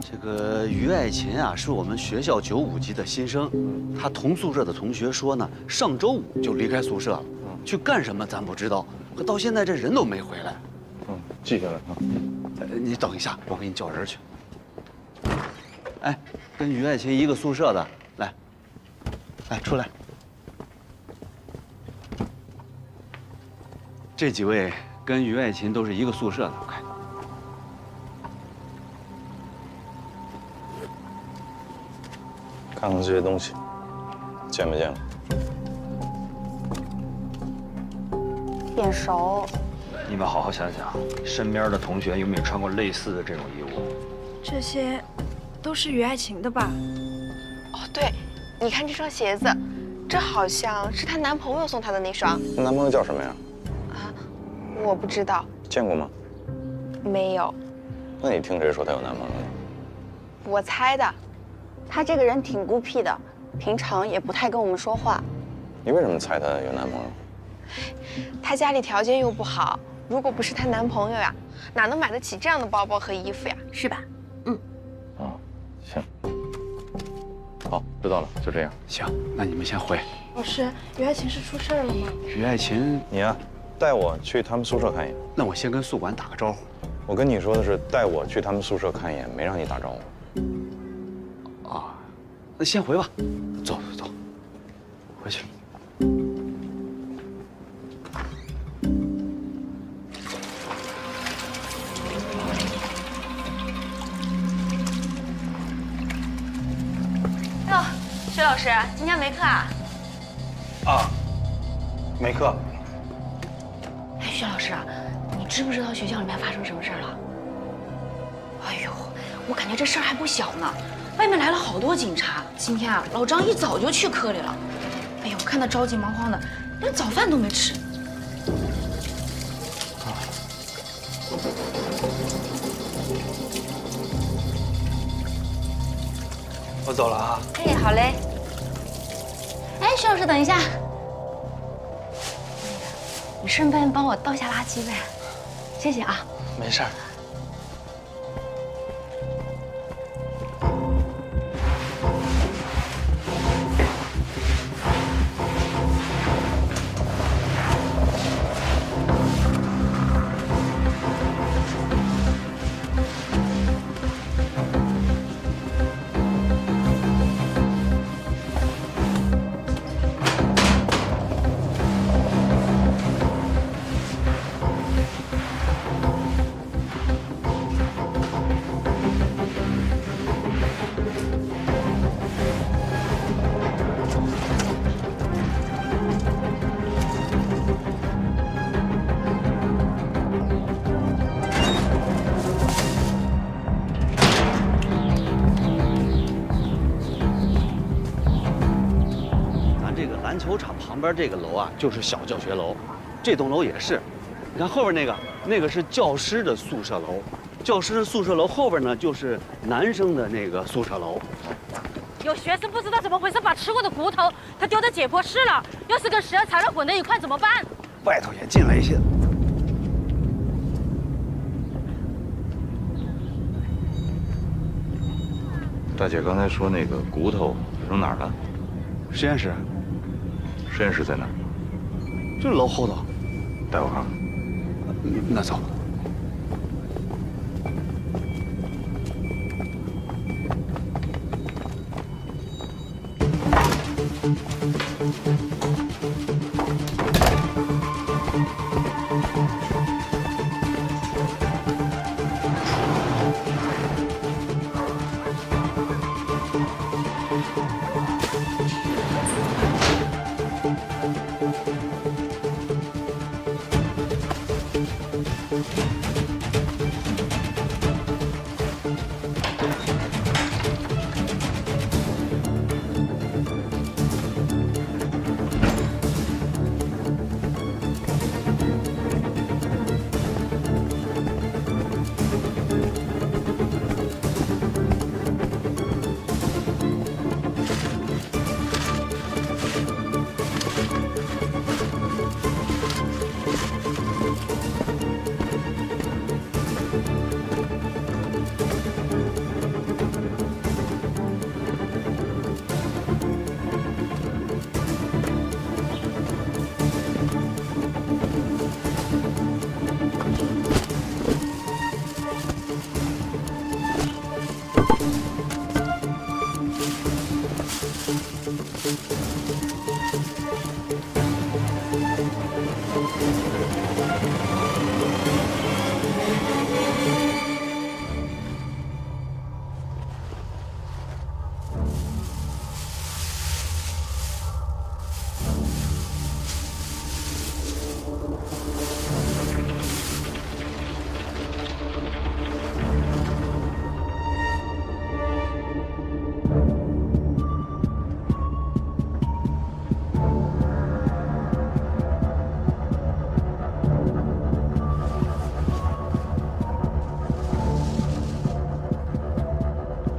这个于爱琴啊，是我们学校95级的新生，她同宿舍的同学说呢，上周5就离开宿舍了，去干什么咱不知道，可到现在这人都没回来。记下来啊。你等一下，我给你叫人去。哎，跟于爱琴一个宿舍的，来，出来。这几位跟于爱琴都是一个宿舍的，快。看看这些东西，见没见过？眼熟。你们好好想想，身边的同学有没有穿过类似的这种衣物？这些都是于爱琴的吧？哦，对，你看这双鞋子，这好像是她男朋友送她的那双。她男朋友叫什么呀？啊，我不知道。见过吗？没有。那你听谁说她有男朋友的？我猜的。她这个人挺孤僻的，平常也不太跟我们说话。你为什么猜她有男朋友？她家里条件又不好，如果不是她男朋友呀，哪能买得起这样的包包和衣服呀？是吧？行。好，知道了，就这样。行，那你们先回。老师，于爱琴是出事了吗？于爱琴，你呀，带我去他们宿舍看一眼。那我先跟宿管打个招呼。我跟你说的是带我去他们宿舍看一眼，没让你打招呼。啊，那先回吧。走，回去。哟，薛老师，今天没课啊？啊，没课。哎，薛老师，你知不知道学校里面发生什么事儿了？哎呦，我感觉这事儿还不小呢。外面来了好多警察。今天啊，老张一早就去科里了。哎呦，我看他着急忙慌的，连早饭都没吃。我走了啊。哎，好嘞。哎，薛老师，等一下。你顺便帮我倒下垃圾呗，谢谢啊。没事儿。篮球场旁边这个楼啊，就是小教学楼，这栋楼也是。你看后边那个是教师的宿舍楼，教师的宿舍楼后边呢就是男生的那个宿舍楼。有学生不知道怎么回事，把吃过的骨头他丢在解剖室了，要是跟蛇缠了混在一块怎么办？外头也进来一些。大姐刚才说那个骨头扔哪儿了？实验室。实验室在哪儿？就是楼后头。带我看看。那走。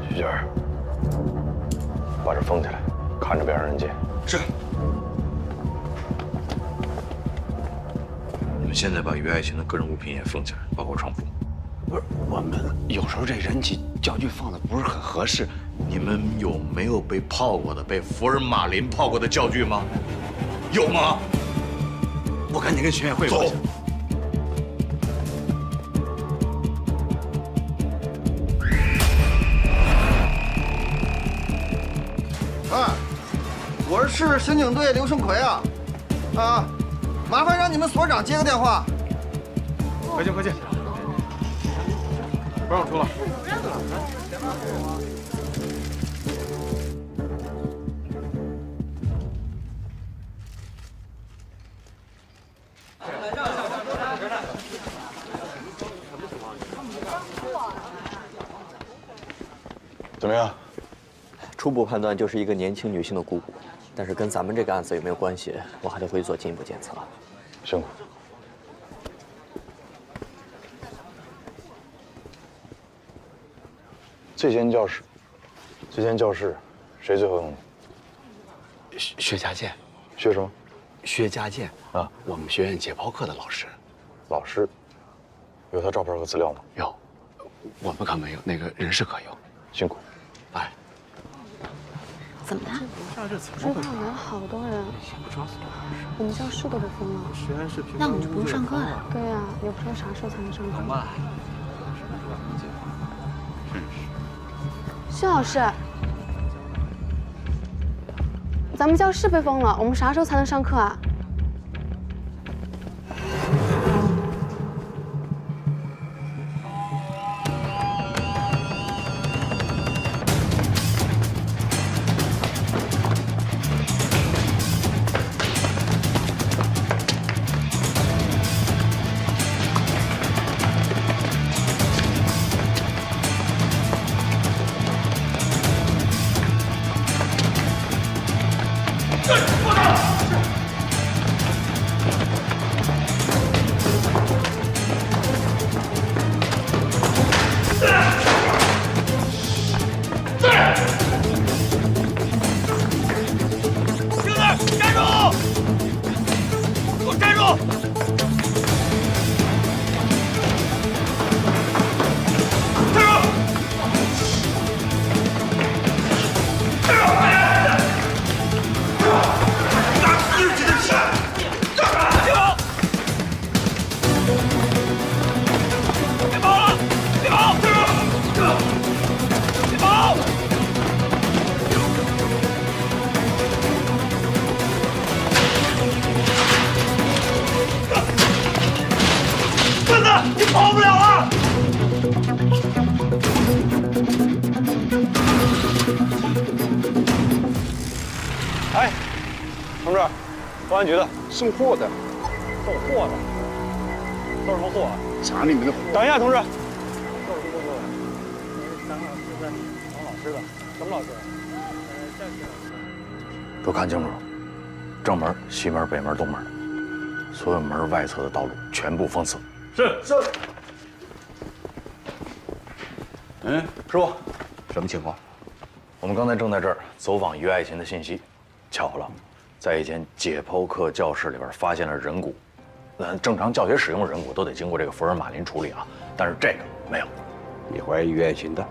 徐娟，把这封起来，看着别让人进。是。你们现在把于爱琴的个人物品也封起来，包括床铺。不是，我们有时候这人体教具放的不是很合适。你们有没有被泡过的、被福尔马林泡过的教具吗？有吗？我赶紧跟学院汇报去。我是市刑警队刘胜奎啊，麻烦让你们所长接个电话。快进快进，不让出了。怎么样？初步判断就是一个年轻女性的股骨，但是跟咱们这个案子有没有关系，我还得回去做进一步检测。辛苦。这间教室，谁最后用的？薛家健。薛什么？薛家健啊，我们学院解剖课的老师。老师。有他照片和资料吗？有，我们可没有，那个人事可有。辛苦。哎。怎么了？知道人好多人，我们教室都被封了。那我们就不用上课了。对呀，也不知道啥时候才能上课。薛老师，咱们教室被封了，我们啥时候才能上课啊？同志，公安局的，送货的，送货的，送什么货啊？查你们的货。等一下，同志。王老师的，什么老师？都看清楚了，正门、西门、北门、东门，所有门外侧的道路全部封死。是。师傅，什么情况？我们刚才正在这儿走访于爱琴的信息，巧了，在一间解剖课教室里边发现了人骨。正常教学使用人骨都得经过这个福尔马林处理啊，但是这个没有。你怀疑于爱琴的？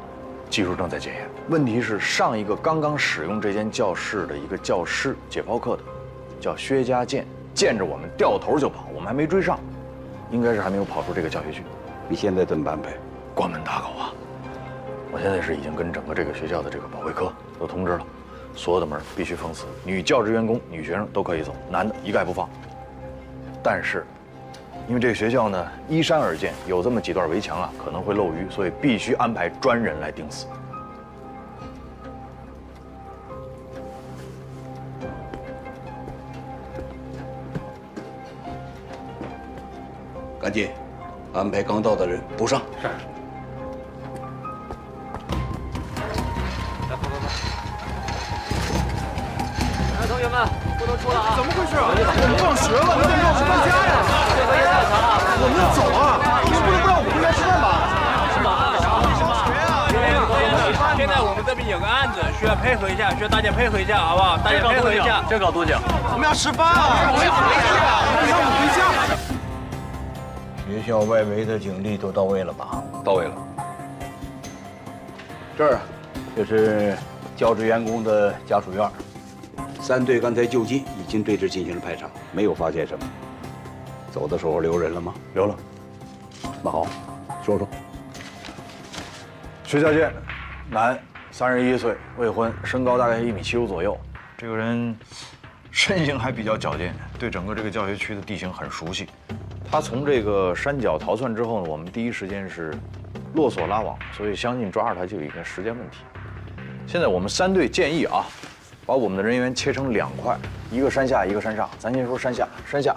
技术正在检验。问题是上一个刚刚使用这间教室的一个教师，解剖课的，叫薛家健，见着我们掉头就跑，我们还没追上，应该是还没有跑出这个教学区。你现在怎么办呗？关门打狗啊！我现在是已经跟整个这个学校的这个保卫科都通知了，所有的门必须封死，女教职员工、女学生都可以走，男的一概不放。但是，因为这个学校呢依山而建，有这么几段围墙啊，可能会漏鱼，所以必须安排专人来盯死。赶紧安排刚到的人补上。是。来，同学们，不能出了啊！怎么回事啊？放学了，你得让我们回家呀！我们要走啊！你不能不让我们回家吃饭吧？什么啊？现在我们这边有个案子，需要配合一下，需要大家配合一下，好不好？大家配合一下。这搞多久？我们要吃饭啊！我们要回家，让我们回家。学校外围的警力都到位了吧？到位了。这儿就是教职员工的家属院。3队刚才就近已经对这进行了排查，没有发现什么。走的时候留人了吗？留了。那好，说说。徐家健，男，31岁，未婚，身高大概1.75米左右。这个人身形还比较矫健，对整个这个教学区的地形很熟悉。他从这个山脚逃窜之后呢，我们第一时间是落锁拉网，所以相信抓着他就有一个时间问题。现在我们3队建议啊，把我们的人员切成2块，一个山下，一个山上。咱先说山下，山下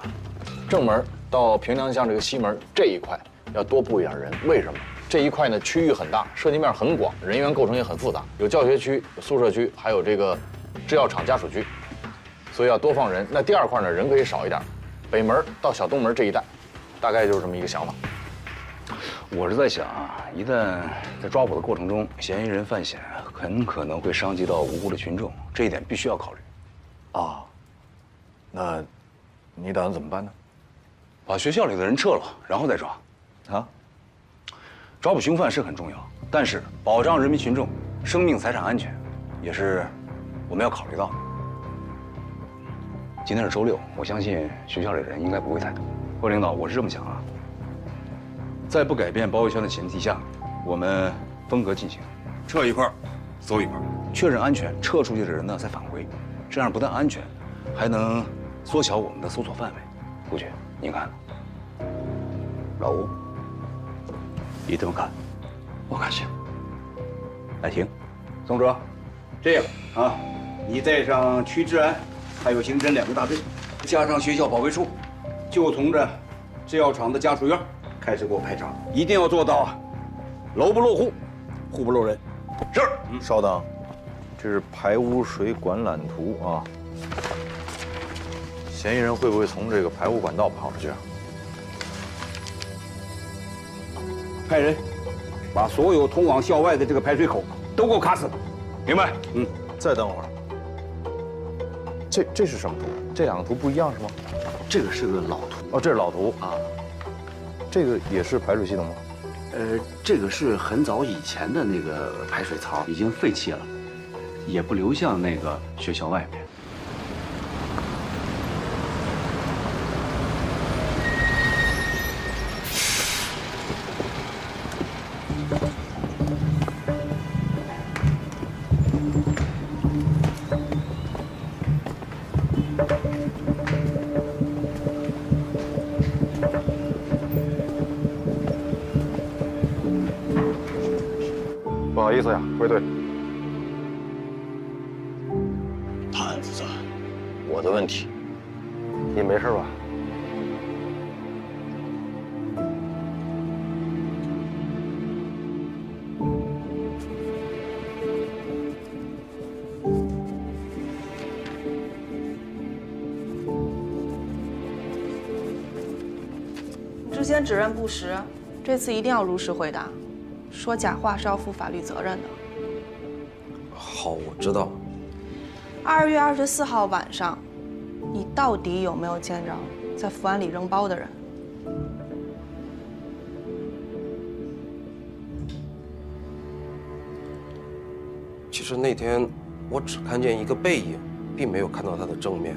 正门到平凉巷这个西门这一块要多布一点人，为什么？这一块呢区域很大，涉及面很广，人员构成也很复杂，有教学区、有宿舍区，还有这个制药厂家属区，所以要多放人。那第2块呢，人可以少一点，北门到小东门这一带，大概就是这么一个想法。我是在想啊，一旦在抓捕的过程中，嫌疑人犯险，很可能会伤及到无辜的群众，这一点必须要考虑。啊，那你打算怎么办呢？把学校里的人撤了，然后再抓。啊？抓捕凶犯是很重要，但是保障人民群众生命财产安全，也是我们要考虑到的。今天是周6，我相信学校里的人应该不会太多。各位领导，我是这么想啊，在不改变包围圈的前提下，我们分隔进行，撤一块，搜一块，确认安全，撤出去的人呢再返回，这样不但安全，还能缩小我们的搜索范围。顾局，您看呢？老吴。你这么看？我看行。那行，宋哲，这样啊，你带上区治安，还有刑侦2个大队，加上学校保卫处，就从这制药厂的家属院开始给我排查，一定要做到楼不落户，户不漏人。是。稍等，这是排污水管缆图啊。嫌疑人会不会从这个排污管道跑出去啊？派人把所有通往校外的这个排水口都给我卡死，明白？再等会儿。这是什么图？这2个图不一样是吗？这个是个老图。哦，这是老图啊。这个也是排水系统吗？这个是很早以前的那个排水槽，已经废弃了，也不流向那个学校外面。不好意思呀，归队。摊子，我的问题，你没事吧？之前指认不实，这次一定要如实回答。说假话是要负法律责任的。好，我知道。2月24号晚上，你到底有没有见着在福安里扔包的人？其实那天我只看见一个背影，并没有看到他的正面。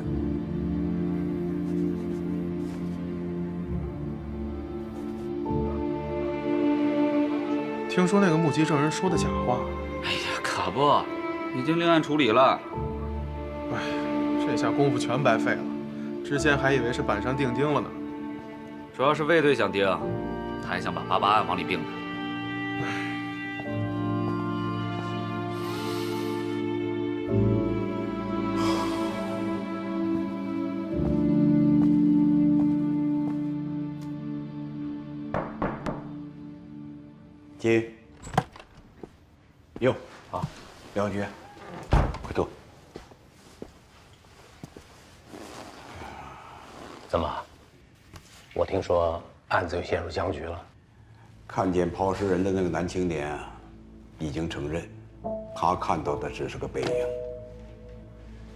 听说那个目击证人说的假话。哎呀，可不，已经另案处理了。哎，这下功夫全白费了。之前还以为是板上钉钉了呢。主要是魏队想钉，他还想把88案往里并呢。进。哟，啊，梁局，快坐。怎么？我听说案子又陷入僵局了。看见抛尸人的那个男青年啊，已经承认，他看到的只是个背影，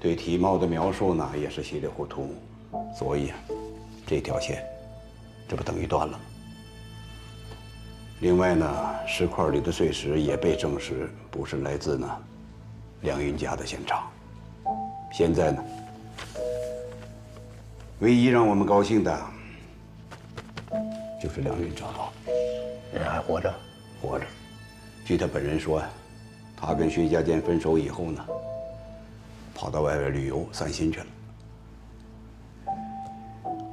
对体貌的描述呢也是稀里糊涂，所以这条线，这不等于断了吗？另外呢，石块里的碎石也被证实不是来自呢梁云家的现场。现在呢，唯一让我们高兴的，就是梁云找到，人还活着，活着。据他本人说，他跟薛家健分手以后呢，跑到外边旅游散心去了。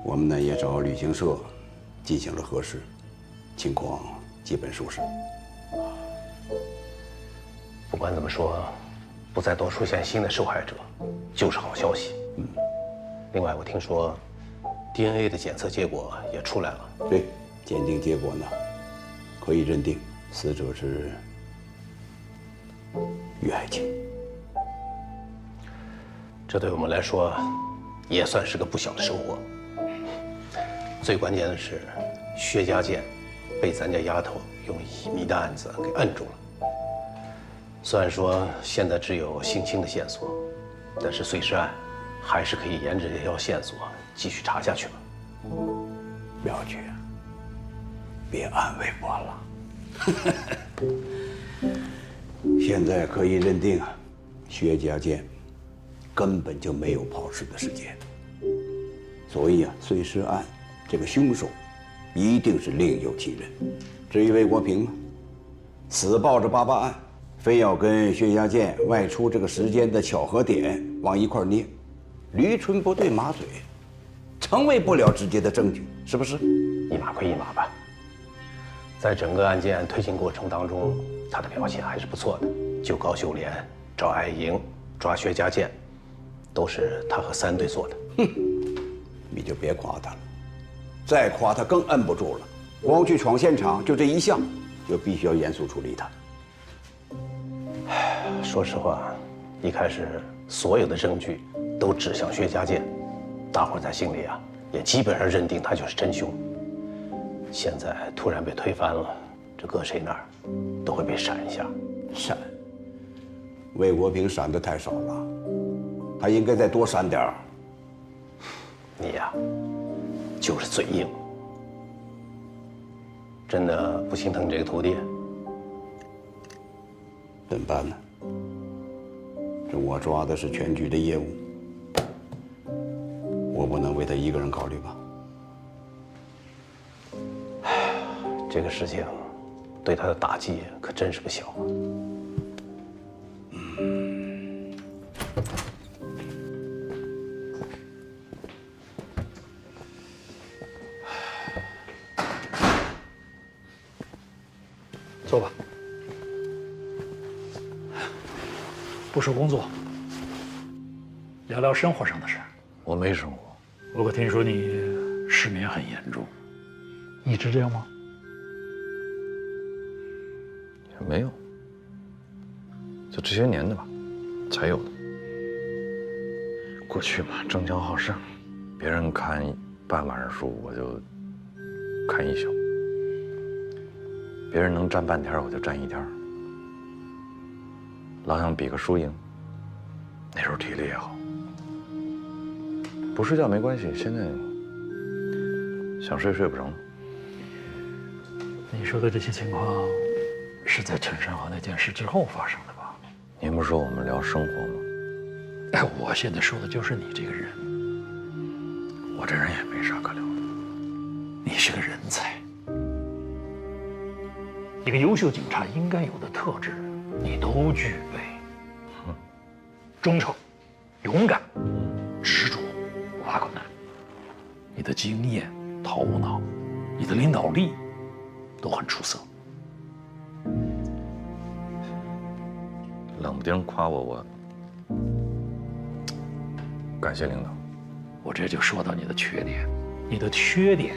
我们呢也找旅行社进行了核实，情况基本属实。不管怎么说，不再多出现新的受害者，就是好消息。另外，我听说 DNA 的检测结果也出来了。对，鉴定结果呢，可以认定死者是于爱卿。这对我们来说，也算是个不小的收获。最关键的是，薛家健被咱家丫头用乙醚的案子给摁住了。虽然说现在只有性侵的线索，但是碎尸案还是可以沿着这条线索继续查下去嘛。苗局，别安慰我了。现在可以认定，薛家健根本就没有抛尸的时间，所以碎尸案这个凶手一定是另有其人。至于魏国平呢，死抱着88案，非要跟薛家健外出这个时间的巧合点往一块捏，驴唇不对马嘴，成为不了直接的证据，是不是？一码归一码吧。在整个案件推进过程当中，他的表现还是不错的。救高秀莲、找艾莹、抓薛家健，都是他和3队做的。哼，你就别夸他了，再夸他更摁不住了。光去闯现场就这一项，就必须要严肃处理他。说实话，一开始所有的证据都指向薛家健，大伙在心里也基本上认定他就是真凶。现在突然被推翻了，这搁谁那儿都会被闪一下。闪？魏国平闪的太少了，他应该再多闪点儿。你就是嘴硬。真的不心疼这个徒弟？怎么办呢？这我抓的是全局的业务，我不能为他一个人考虑吧？这个事情对他的打击可真是不小啊。坐吧。不说工作，聊聊生活上的事。我没生活。不过听说你失眠很严重，一直这样吗？也没有，就这些年的吧，才有的。过去嘛，争强好胜，别人看半晚上书，我就看一宿；别人能站半天，我就站一天。老想比个输赢。那时候体力也好，不睡觉没关系，现在想睡睡不成。你说的这些情况，是在陈山河那件事之后发生的吧？您不是说我们聊生活吗？哎，我现在说的就是你这个人。我这人也没啥可聊的。你是个人才，一个优秀警察应该有的特质，你都具备。忠诚、勇敢、执着、不怕困难。你的经验、头脑、你的领导力都很出色。冷不丁夸我感谢领导。我这就说到你的缺点，你的缺点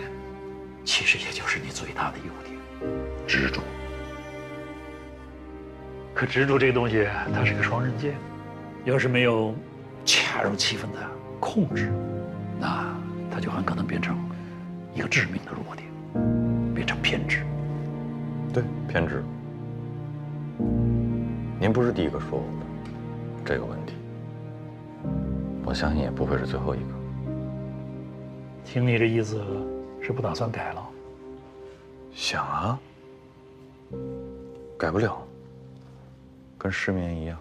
其实也就是你最大的优点——执着。可执着这个东西，它是个双刃剑。要是没有恰如其分的控制，那它就很可能变成一个致命的弱点，变成偏执。对，偏执。您不是第一个说我的这个问题，我相信也不会是最后一个。听你这意思，是不打算改了？想啊，改不了，跟失眠一样。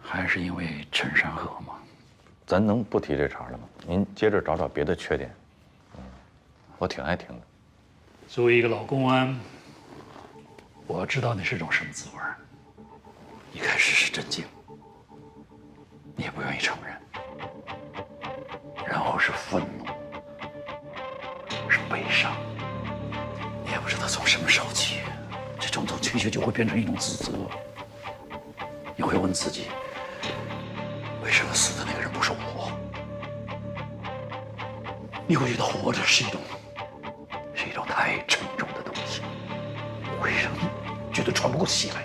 还是因为陈山河吗？咱能不提这茬了吗？您接着找找别的缺点。我挺爱听的。作为一个老公安，我知道你是种什么滋味。一开始是震惊，你也不愿意承认，然后是愤怒，是悲伤，你也不知道从什么时候起，这种情绪就会变成一种自责。你会问自己，为什么死的那个人不是我？你会觉得活着是一种太沉重的东西，会让你觉得喘不过气来。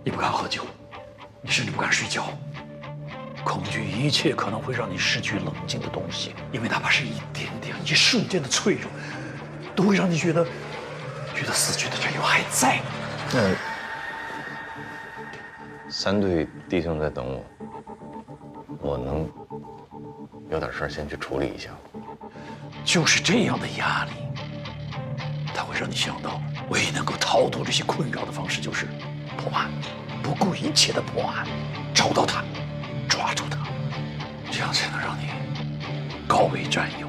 你不敢喝酒，你甚至不敢睡觉，恐惧一切可能会让你失去冷静的东西，因为哪怕是一点点、一瞬间的脆弱，都会让你觉得死去的战友还在。那3队弟兄在等我，我能有点事儿先去处理一下。就是这样的压力，它会让你想到，唯一能够逃脱这些困扰的方式就是破案，不顾一切的破案，找到他，抓住他，这样才能让你告慰战友。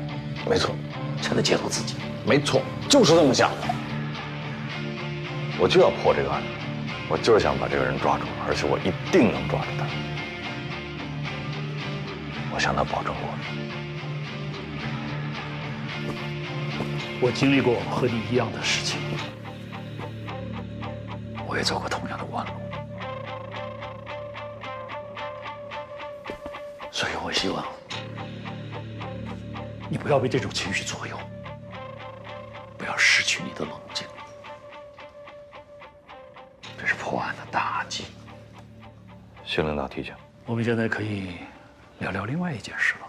没错，才能解脱自己。没错，就是这么想的。我就要破这个案，我就是想把这个人抓住，而且我一定能抓住他。我向他保证过。我经历过和你一样的事情，我也走过同样的弯路，所以我希望你不要被这种情绪左右，不要失去你的冷静。这是破案的大忌。徐领导提醒。我们现在可以聊聊另外一件事了。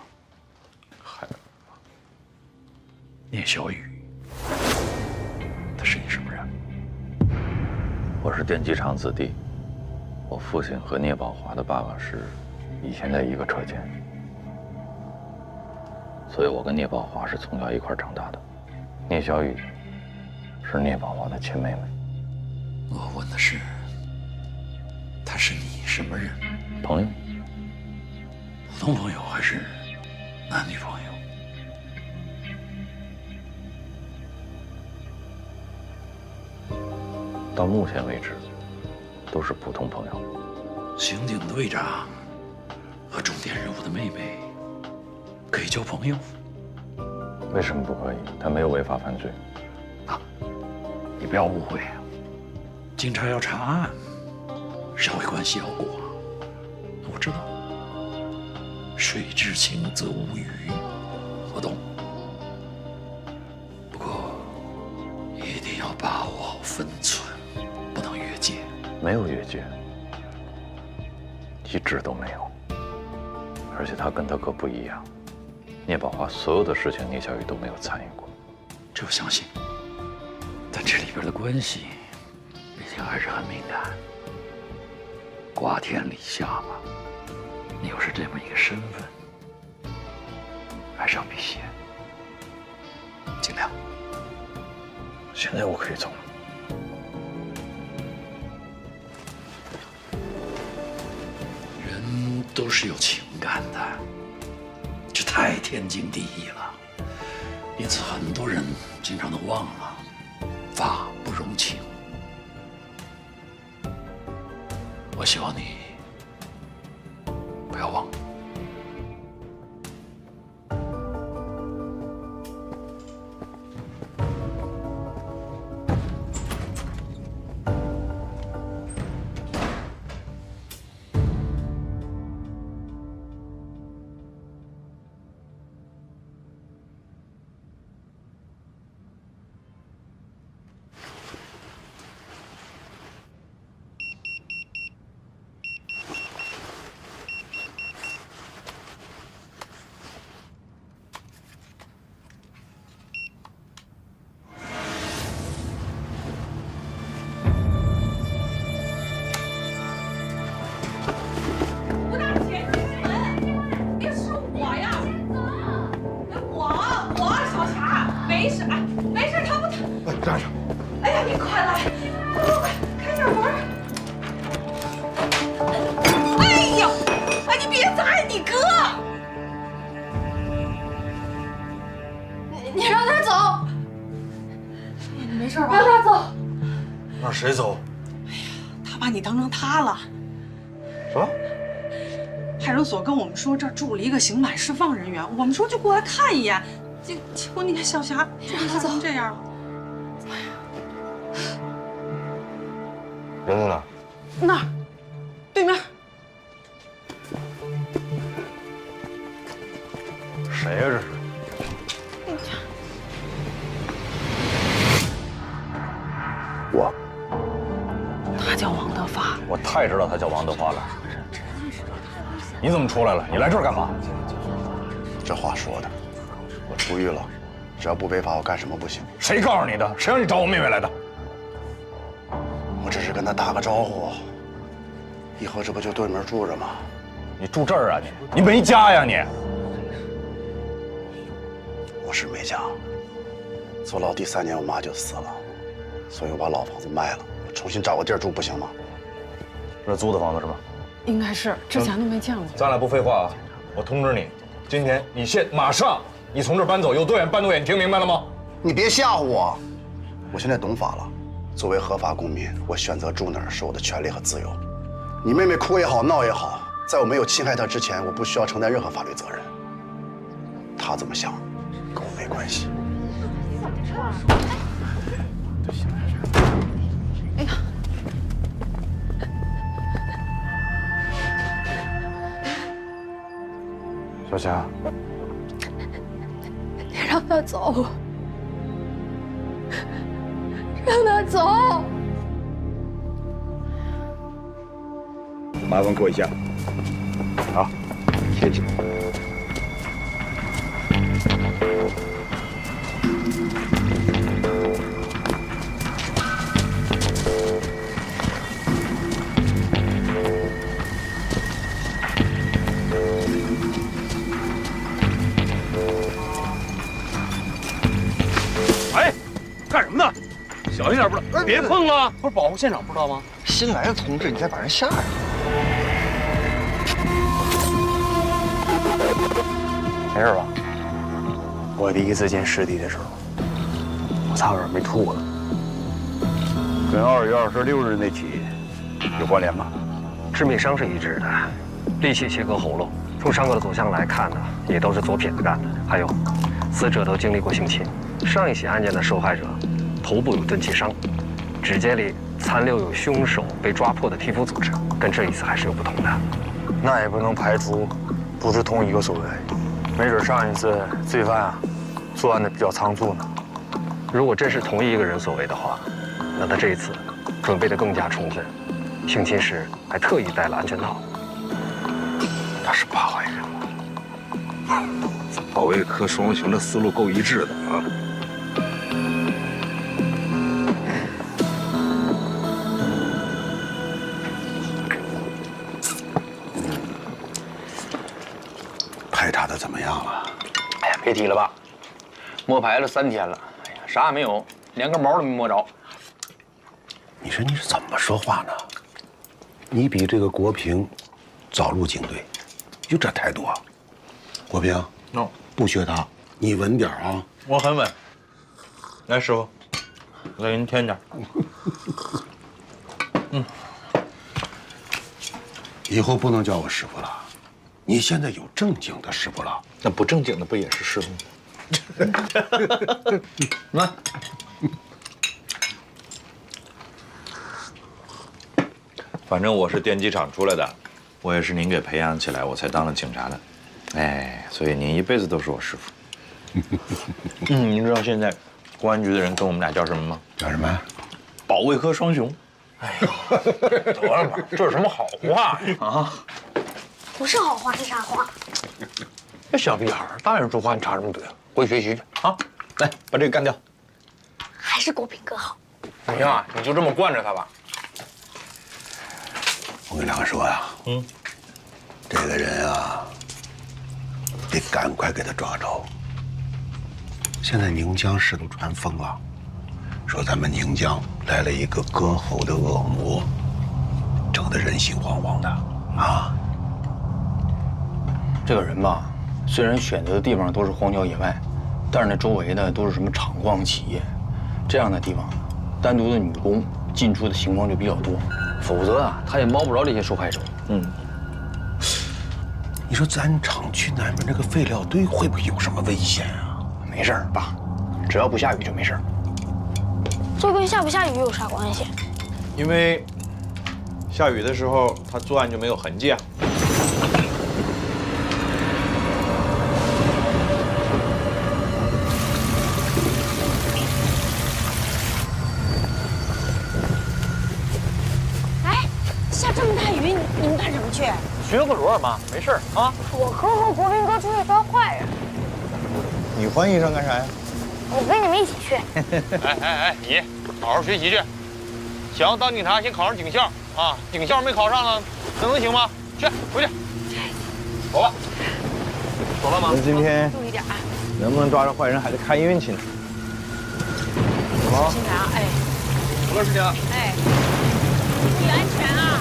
聂小雨，他是你什么人？我是电机厂子弟，我父亲和聂宝华的爸爸是以前在一个车间，所以我跟聂宝华是从小一块长大的。聂小雨是聂宝华的亲妹妹。我问的是，他是你什么人？朋友。普通朋友还是男女朋友？到目前为止，都是普通朋友。刑警队长和重点人物的妹妹可以交朋友？为什么不可以？他没有违法犯罪。你不要误会，警察要查案，社会关系要过。我知道，水至清则无鱼，我懂。不过一定要把握好分寸，不能越界。没有越界，一直都没有。而且他跟他哥不一样，聂宝华所有的事情，聂小雨都没有参与过。这我相信，但这里边的关系，毕竟还是很敏感。瓜田李下嘛，你又是这么一个身份，还是要避嫌，尽量。现在我可以走了。人都是有情感的，这太天经地义了，因此很多人经常都忘了法不容情。我希望你不要忘了。谁走？他把你当成他了。什么？派出所跟我们说这儿住了一个刑满释放人员，我们说就过来看一眼，结果你看小霞吓成这样了。人在哪？那儿，对面。谁呀？这是？我。他叫王德发。我太知道他叫王德发了。你怎么出来了？你来这儿干嘛？这话说的，我出狱了，只要不违法，我干什么不行？谁告诉你的？谁让你找我妹妹来的？我只是跟她打个招呼，以后这不就对门住着吗？你住这儿啊？你没家呀你？我是没家，坐牢第3年我妈就死了，所以我把老房子卖了，我重新找个地儿住不行吗？这是租的房子是吧？应该是，之前都没见过。咱俩不废话啊！我通知你，今天你马上你从这儿搬走，有多远搬多远，你听明白了吗？你别吓唬我，我现在懂法了。作为合法公民，我选择住哪儿是我的权利和自由。你妹妹哭也好，闹也好，在我没有侵害她之前，我不需要承担任何法律责任。她怎么想，跟我没关系。哎呀！小霞，别让他走，让他走。麻烦过一下。好，谢谢。干什么呢？小心点，不是？别碰了！不是保护现场，不知道吗？新来的同志，你再把人吓着。没事吧？我第一次见尸体的时候，我差点没吐了。跟2月26日那起有关联吗？致命伤是一致的，利器切割喉咙。从伤口的走向来看呢，也都是左撇子干的。还有，死者都经历过性侵。上一起案件的受害者头部有钝器伤，指尖里残留有凶手被抓破的皮肤组织，跟这一次还是有不同的。那也不能排除不是同一个所为，没准上一次罪犯啊作案的比较仓促呢。如果真是同一个人所为的话，那他这一次准备的更加充分，性侵时还特意戴了安全套。他是八坏人，保卫科双雄的思路够一致的啊。排查的怎么样了？哎呀，别提了吧，摸排了3天了，哎呀，啥也没有，连个毛都没摸着。你说你是怎么说话呢？你比这个国平早入警队，就这态度啊？国平，不学他，你稳点啊！我很稳。来，师傅，我再给您添点。以后不能叫我师傅了，你现在有正经的师傅了。那不正经的不也是师傅吗？来。反正我是电机厂出来的，我也是您给培养起来，我才当了警察的。哎，所以您一辈子都是我师傅。您知道现在公安局的人跟我们俩叫什么吗？叫什么？保卫科双雄。哎呦，得了吧，这是什么好话呀？啊，不是好话是啥话？这小屁孩，大人说话你插什么嘴啊？回去学习去啊！来，把这个干掉。还是国平哥好。不行啊，你就这么惯着他吧。我跟梁说呀，这个人啊，得赶快给他抓着。现在宁江市都传疯了，说咱们宁江来了一个割喉的恶魔，整得人心惶惶的啊。这个人吧，虽然选择的地方都是荒郊野外，但是那周围的都是什么厂矿企业，这样的地方，单独的女工进出的情况就比较多，否则啊，他也摸不着这些受害者。你说咱厂区南边那个废料堆会不会有什么危险啊？没事儿，爸，只要不下雨就没事儿。这跟下不下雨有啥关系？因为下雨的时候，他作案就没有痕迹啊。哎，下这么大雨，你们干什么去？巡个逻嘛，没事儿啊。我哥和国斌哥出去抓坏人，你换衣裳干啥呀？我跟你们一起去。你好好学习去，想要当警察，先考上警校啊！警校没考上了，那能行吗？去，回去。走吧。走了吗？今天注意点啊！能不能抓着坏人，还得看运气呢。好，警察，哎，出了事情。哎，注意安全啊！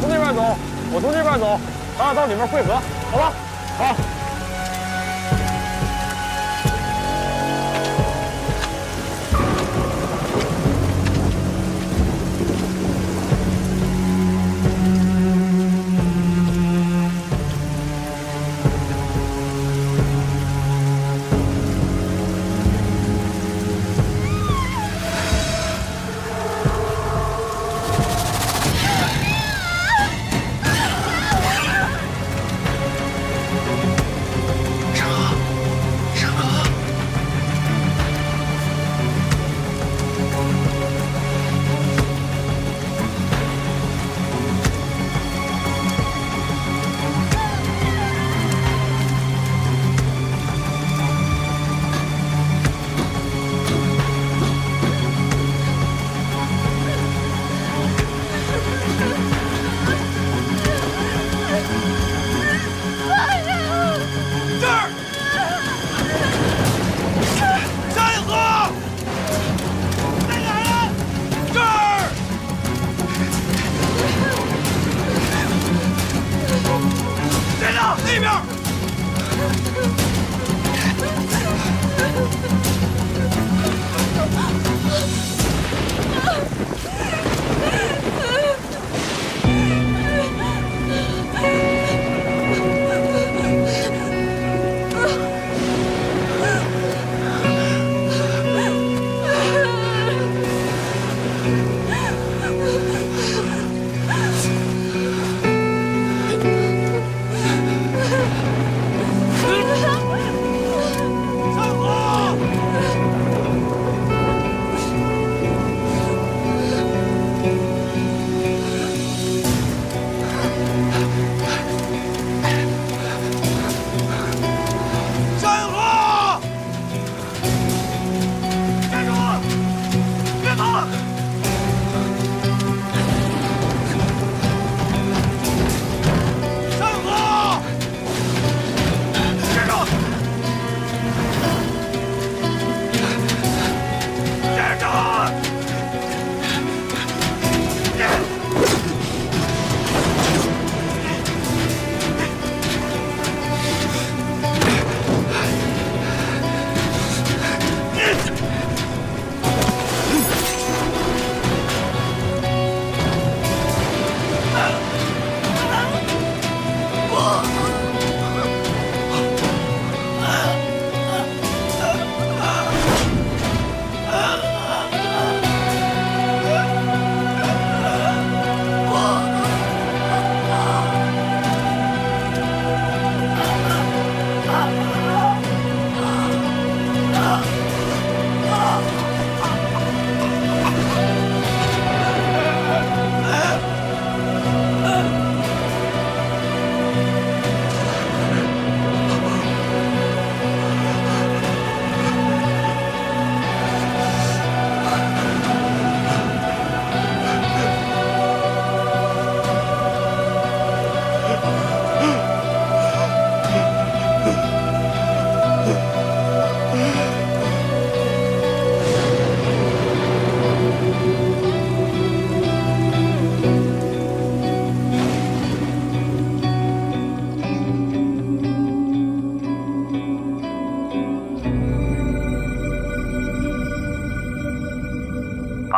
从那边走，我从这边走，咱俩到里面汇合，好吧？好。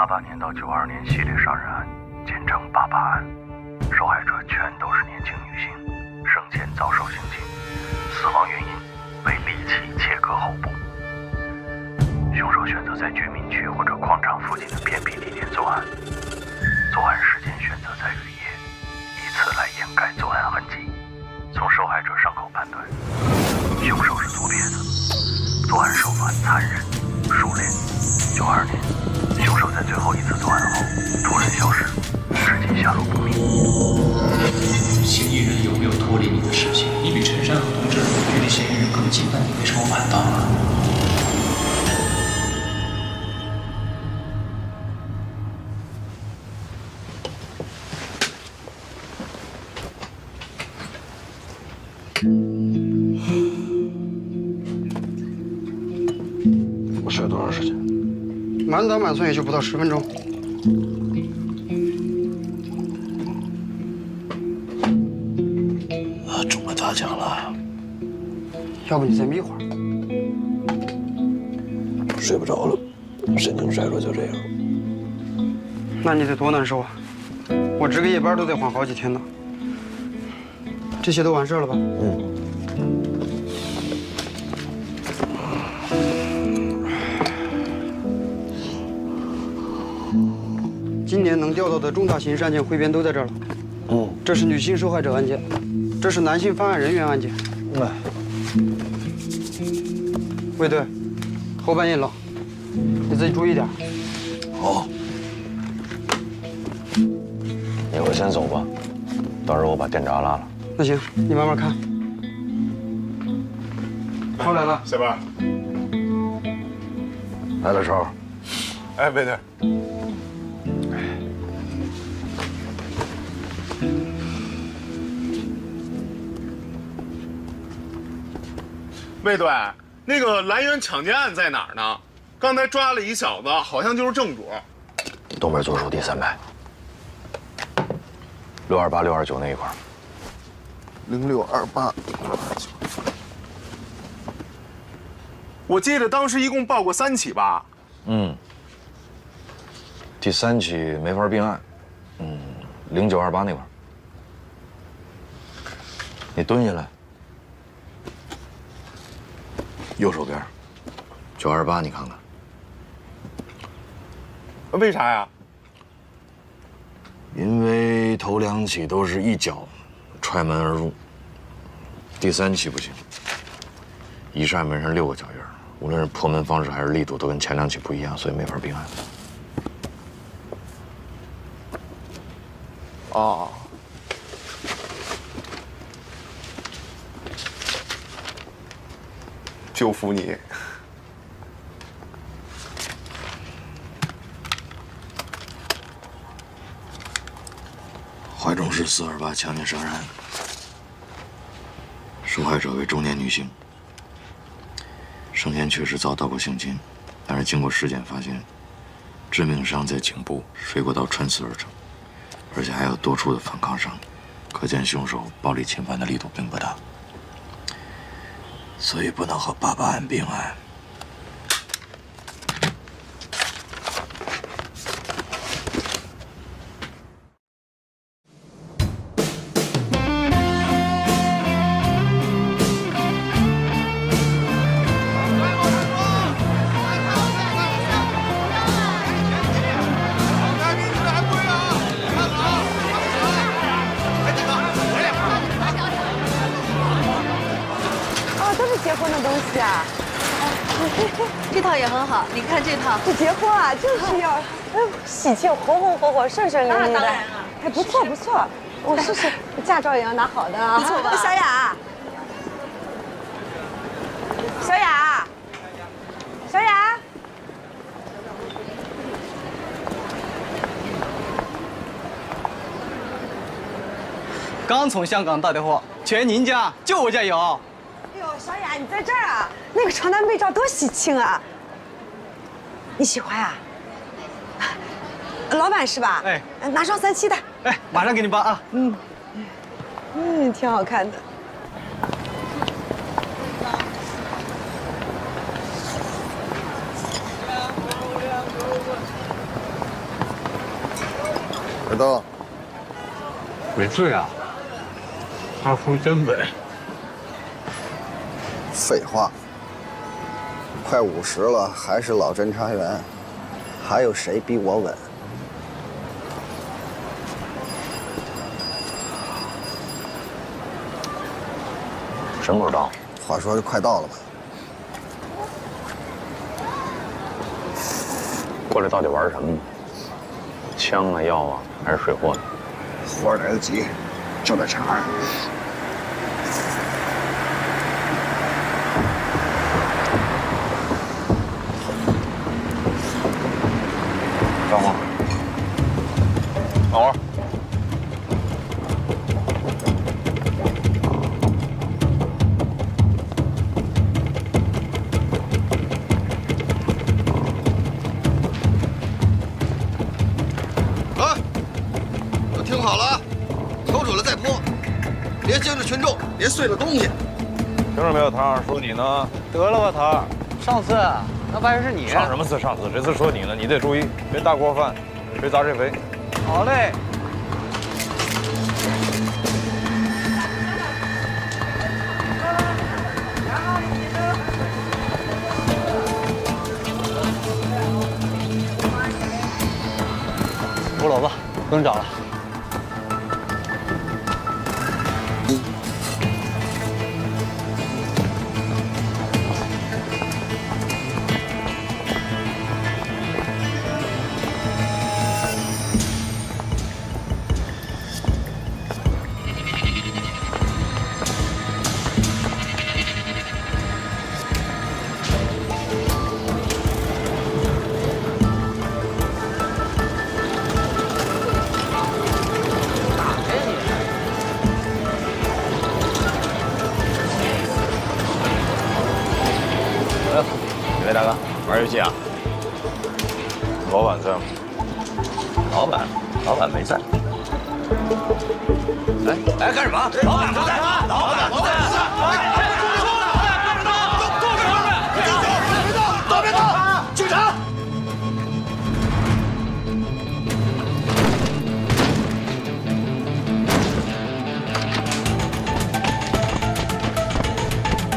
88年到92年系列杀人案，简称88案，受害者全都是年轻女性，生前遭受性侵，死亡原因为利器切割后部。凶手选择在居民区或者矿场附近的偏僻地点作案，作案时间选择在雨夜，以此来掩盖作案痕迹。从受害者伤口判断，凶手是左撇子，作案手法残忍熟练。92年，凶手在最后一次作案后突然消失，至今下落不明。嫌疑人有没有脱离你的视线？你比陈山和同志距离嫌疑人更近，但你为什么晚到了？我需要多长时间？满打满算也就不到10分钟。中了大奖了。要不你再眯会儿。睡不着了，神经衰弱就这样。那你得多难受啊！我值个夜班都得缓好几天呢。这些都完事了吧？嗯。今年能调到的重大刑事案件汇编都在这儿了。这是女性受害者案件，这是男性犯案人员案件。卫队，后半夜冷，你自己注意点。好。你会先走吧，到时候我把电闸拉了。那行，你慢慢看。后来了，小班。来了，超。哎，卫队。卫队，那个兰园抢劫案在哪儿呢？刚才抓了一小子，好像就是正主。东边左手第3排，628、629那一块。0628。我记得当时一共报过3起吧？第3起没法并案。0928那块。你蹲下来。右手边，928，你看看。为啥呀？因为头2起都是一脚踹门而入，第3起不行。一扇门上6个脚印，无论是破门方式还是力度，都跟前2起不一样，所以没法并案。哦。就服你。怀中市428强奸杀人案，受害者为中年女性，生前确实遭到过性侵，但是经过尸检发现，致命伤在颈部，水果刀穿刺而成，而且还有多处的反抗伤，可见凶手暴力侵犯的力度并不大。所以不能和88案并案。这套也很好，你看这套。这结婚啊，就是要，喜庆，红红火火，顺顺利利的。当然了，哎，不错不错，我试试，驾照也要拿好的啊。不错吧？小雅，小雅，小雅，刚从香港带的货，全您家，就我家有。哎呦，小雅，你在这儿啊？那个床单被罩多喜庆啊！你喜欢啊？老板是吧？哎，拿双37的。哎，马上给你包啊。挺好看的。儿的？没醉啊，他说真美。废话，快50了还是老侦查员，还有谁比我稳？真不知道。话说快到了吧？过来到底玩什么呢？枪啊、药啊，还是水货呢？活儿来得及，就在场儿。等会儿，等会儿。听好了，瞅准了再泼，别惊着群众，别碎了东西。听着没有，唐儿说你呢？得了吧，唐儿，上次那不还是你？上什么次？上次这次说你呢，你得注意，别大锅饭，谁砸谁赔。好嘞。五楼吧，不用找了。哪位大哥，玩游戏啊？老板在吗？老板没在。哎，干什么？老板不在，老板不在。别动！警察！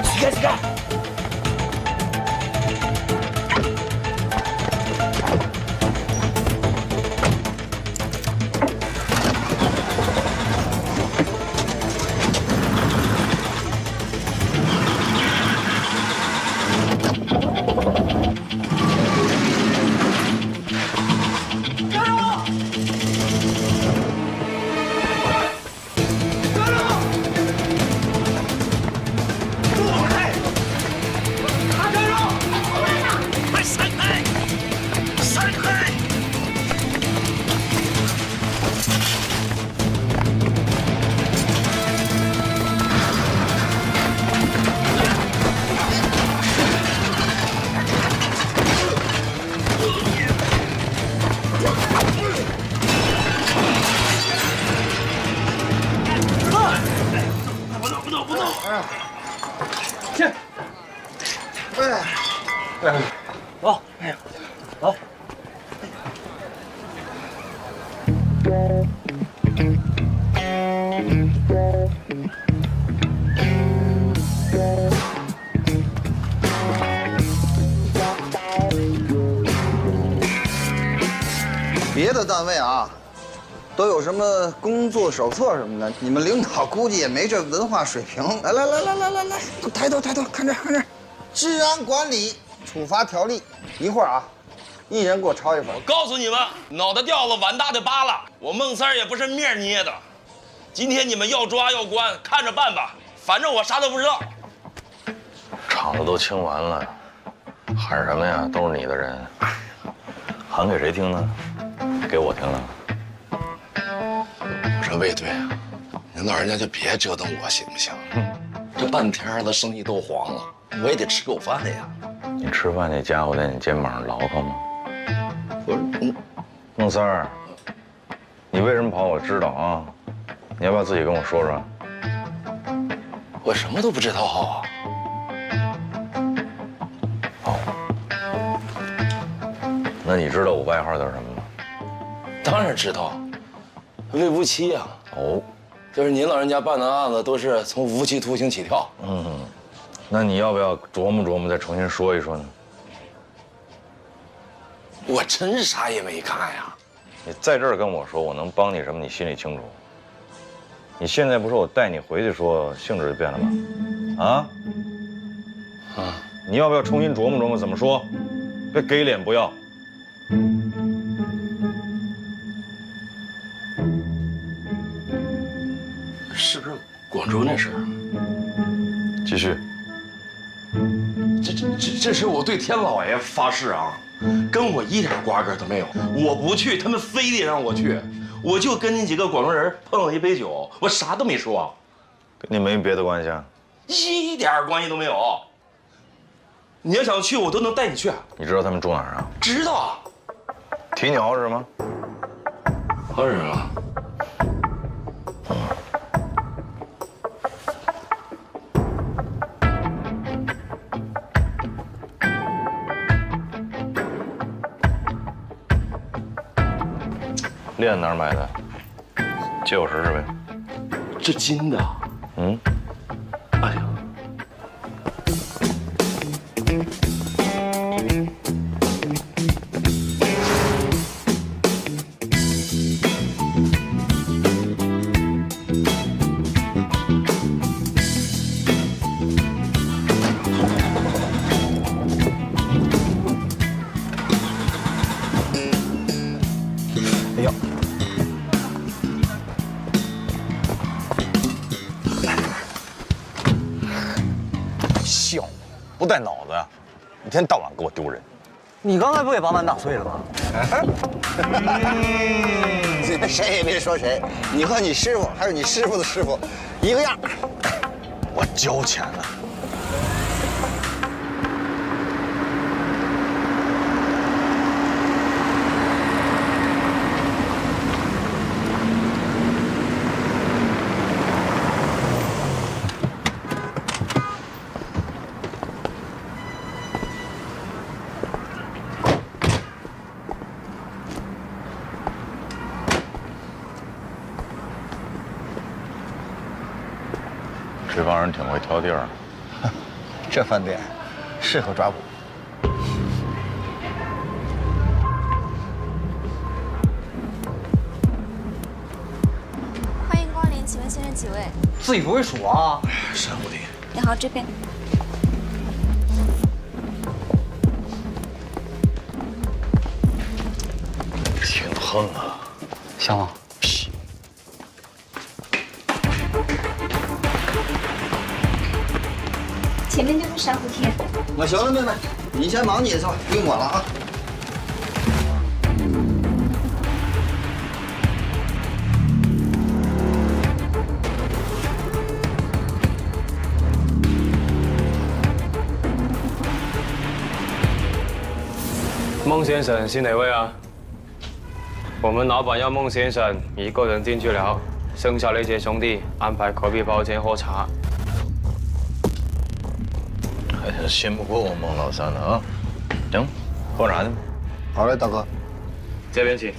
起开！走，走。别的单位啊，都有什么工作手册什么的，你们领导估计也没这文化水平。来，抬头，看这，治安管理处罚条例，一会儿啊，一人给我抄一份。我告诉你们，脑袋掉了，碗大的扒拉。我孟三儿也不是面捏的，今天你们要抓要关，看着办吧，反正我啥都不知道。场子都清完了，喊什么呀？都是你的人，喊给谁听呢？给我听了。我说魏队，您老人家就别折腾我行不行？这半天了，生意都黄了，我也得吃口饭呀。你吃饭那家伙在你肩膀上牢靠吗？孟三儿，你为什么跑？我知道啊，你要不要自己跟我说说？我什么都不知道啊。那你知道我外号叫什么吗？当然知道，为无期啊。哦，就是您老人家办的案子都是从无期徒刑起跳。那你要不要琢磨琢磨，再重新说一说呢？我真啥也没干呀。你在这儿跟我说，我能帮你什么？你心里清楚。你现在不是我带你回去说，性质就变了吗？你要不要重新琢磨琢磨怎么说？别给脸不要。是不是广州那事儿？继续。这是我对天老爷发誓啊，跟我一点瓜葛都没有。我不去，他们非得让我去，我就跟那几个广州人碰了一杯酒，我啥都没说。跟你没别的关系啊？一点关系都没有。你要想去，我都能带你去。你知道他们住哪儿啊？知道啊。提你好使吗？好使啊。链哪儿买的？借我试试呗。这金的。哎呀。哎呀！笑，不带脑子呀！一天到晚给我丢人。你刚才不也把碗打碎了吗？谁也别说谁，你和你师傅还有你师傅的师傅，一个样。我交钱了。这帮人挺会挑地儿，这饭店适合抓捕。欢迎光临，请问先生几位？自己不会数啊？山无敌。你好，这边。挺横啊，香吗？屁。前面就是珊瑚天。我行了，妹妹，你先忙你的去吧，不用我了啊。孟先生是哪位啊？我们老板要孟先生一个人进去了，剩下那些兄弟安排隔壁包间喝茶。还是信不过我孟老三的啊！行，喝茶去。好嘞，大哥。这边请。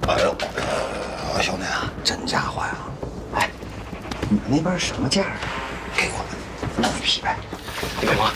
哎呦，兄弟啊，真家伙呀！哎，你们那边什么价啊？给我们弄一批呗。你干嘛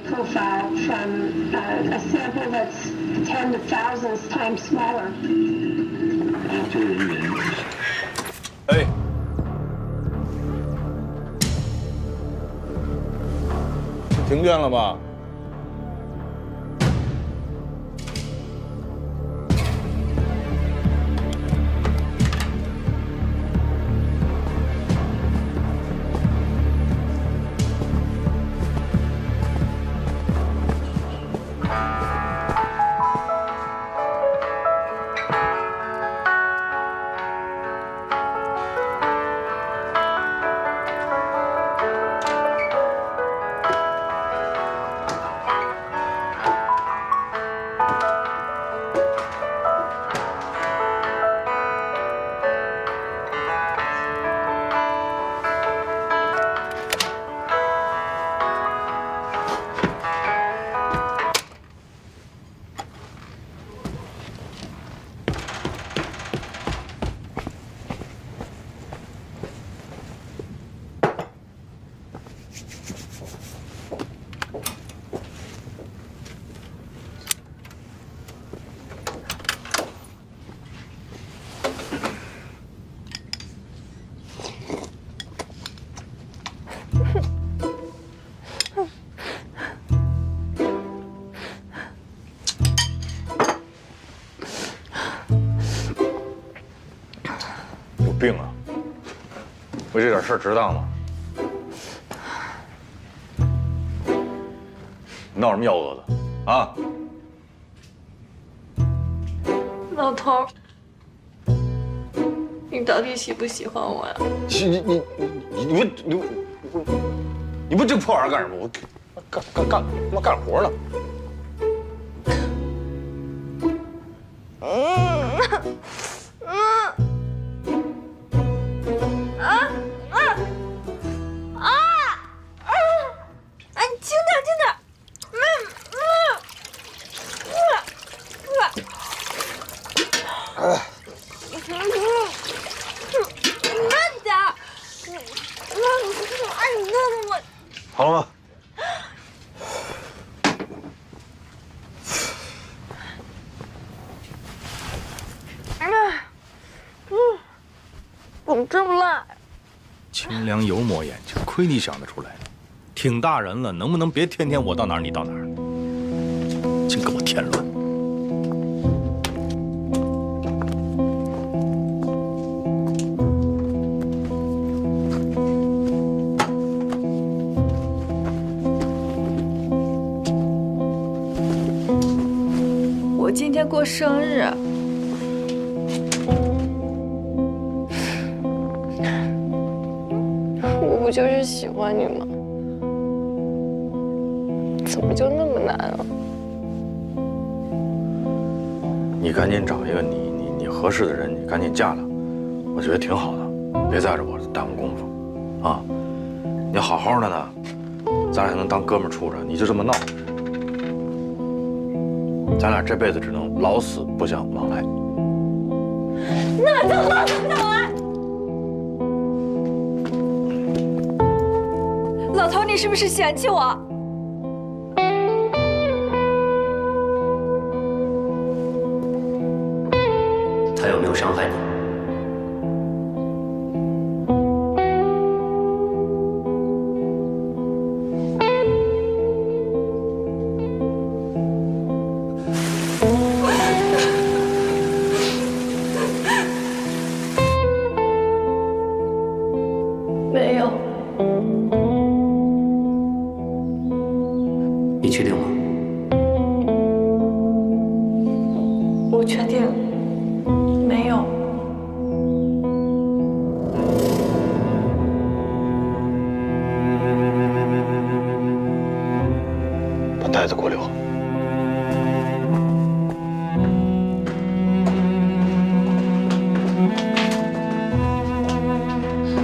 ？profile from a sample that's 10 to thousands times smaller. 研究人员。哎，停电了吧？为这点事儿值当吗？你闹什么幺蛾子啊？老头，你到底喜不喜欢我呀？你不这破玩意儿干什么？我干活呢。轻点，轻点。慢点。你弄我。好了吗？怎么这么辣？清凉油抹眼睛，亏你想得出来。挺大人了，能不能别天天我到哪儿你到哪儿？净给我添乱！我今天过生日。我不就是喜欢你吗？怎么就那么难啊？你赶紧找一个你合适的人，你赶紧嫁了，我觉得挺好的，别在这我耽误功夫，啊！你好好的呢，咱俩能当哥们儿处着，你就这么闹，咱俩这辈子只能老死不相往来。那就老死不相往来。老头，你是不是嫌弃我？他有没有伤害你？没有。你确定吗？我确定。没有。把袋子给我留。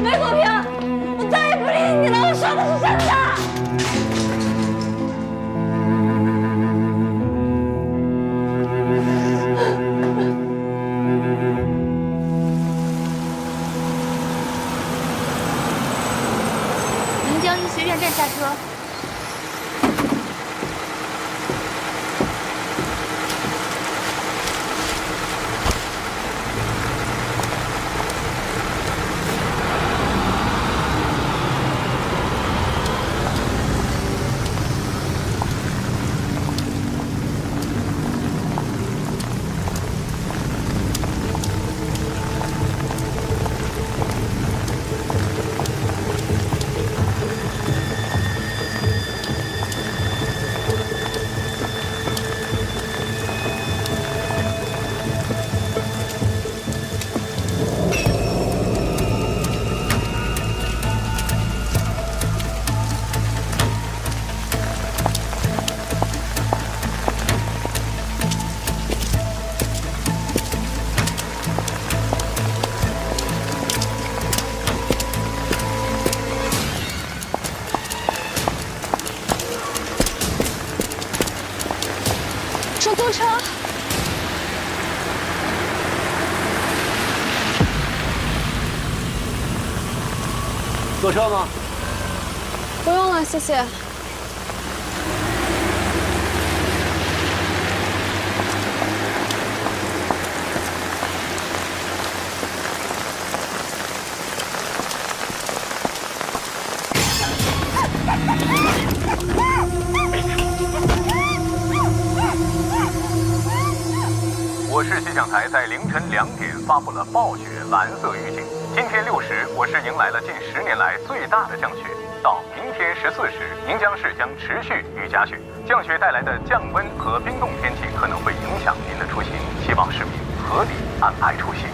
梅国平，我再也不理你了，我说的是真的。临江医学院站下车。出租车。坐车吗？不用了，谢谢。我市气象台在凌晨2点发布了暴雪蓝色预警。今天6时，我市迎来了近10年来最大的降雪。到明天14时，宁江市将持续雨夹雪，降雪带来的降温和冰冻天气可能会影响您的出行，希望市民合理安排出行。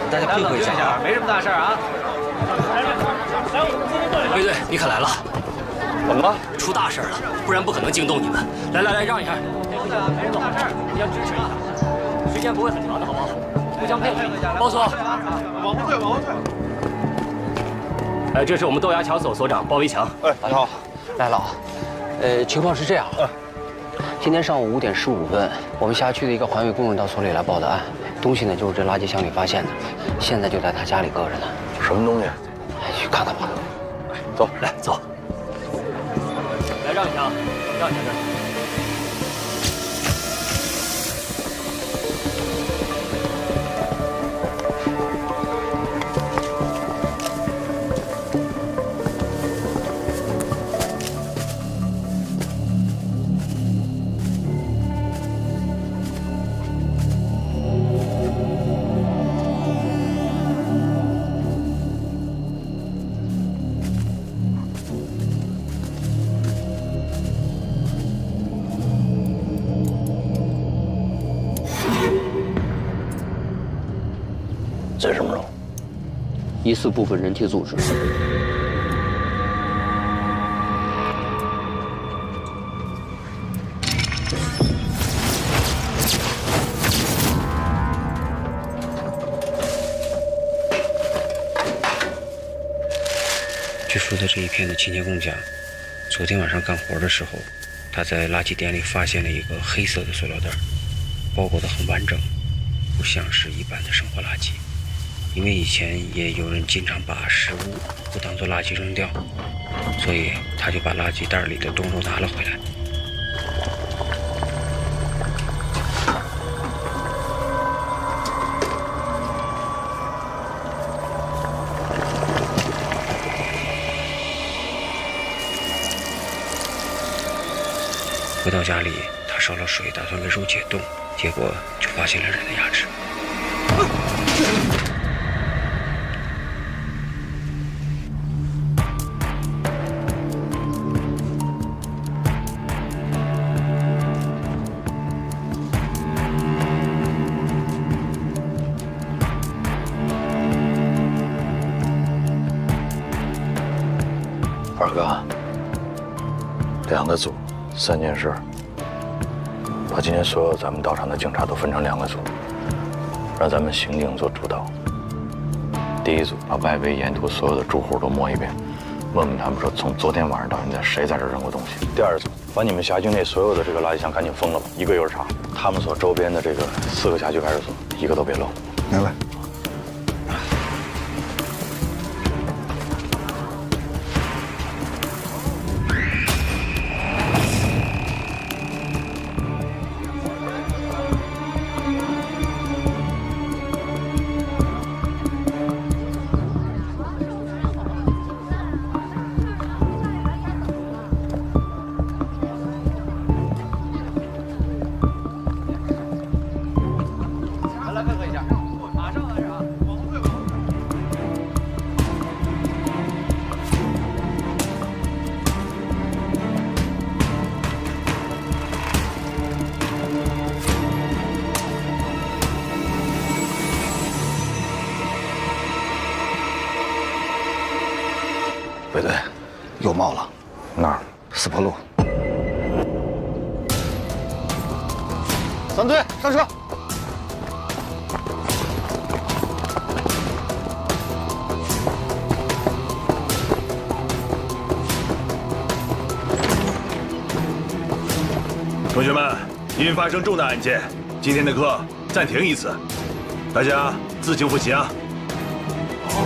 大家配合一下，没什么大事啊。卫队，你可来了，怎么了？出大事了，不然不可能惊动你们。来，让一下。没什么大事，你要支持一下，时间不会很长的，好不好？互相配合一下。包所，往后退。这是我们豆芽桥所所长包维强。大涛，来了啊。情况是这样。今天上午5点15分，我们辖区的一个环卫工人到所里来报的案，东西呢就是这垃圾箱里发现的，现在就在他家里搁着呢。什么东西？去看看吧。走，来走。来让一下啊，让一下这儿。这什么肉？疑似部分人体组织。据负责这一片的清洁工讲，昨天晚上干活的时候，他在垃圾点里发现了一个黑色的塑料袋，包裹得很完整，不像是一般的生活垃圾。因为以前也有人经常把食物不当作垃圾扔掉，所以他就把垃圾袋里的冻肉拿了回来。回到家里，他烧了水，打算给肉解冻，结果就发现了人的牙齿。二哥，2个组，3件事。把今天所有咱们到场的警察都分成2个组，让咱们刑警做主导。第一组把外围沿途所有的住户都摸一遍，问问他们说从昨天晚上到现在谁在这扔过东西。第二组把你们辖区内所有的这个垃圾箱赶紧封了吧，一个一个查。他们所周边的这个4个辖区派出所，一个都别漏。明白。来配合一下，马上。团队上车。同学们，因发生重大案件，今天的课暂停一次，大家自行复习啊。好。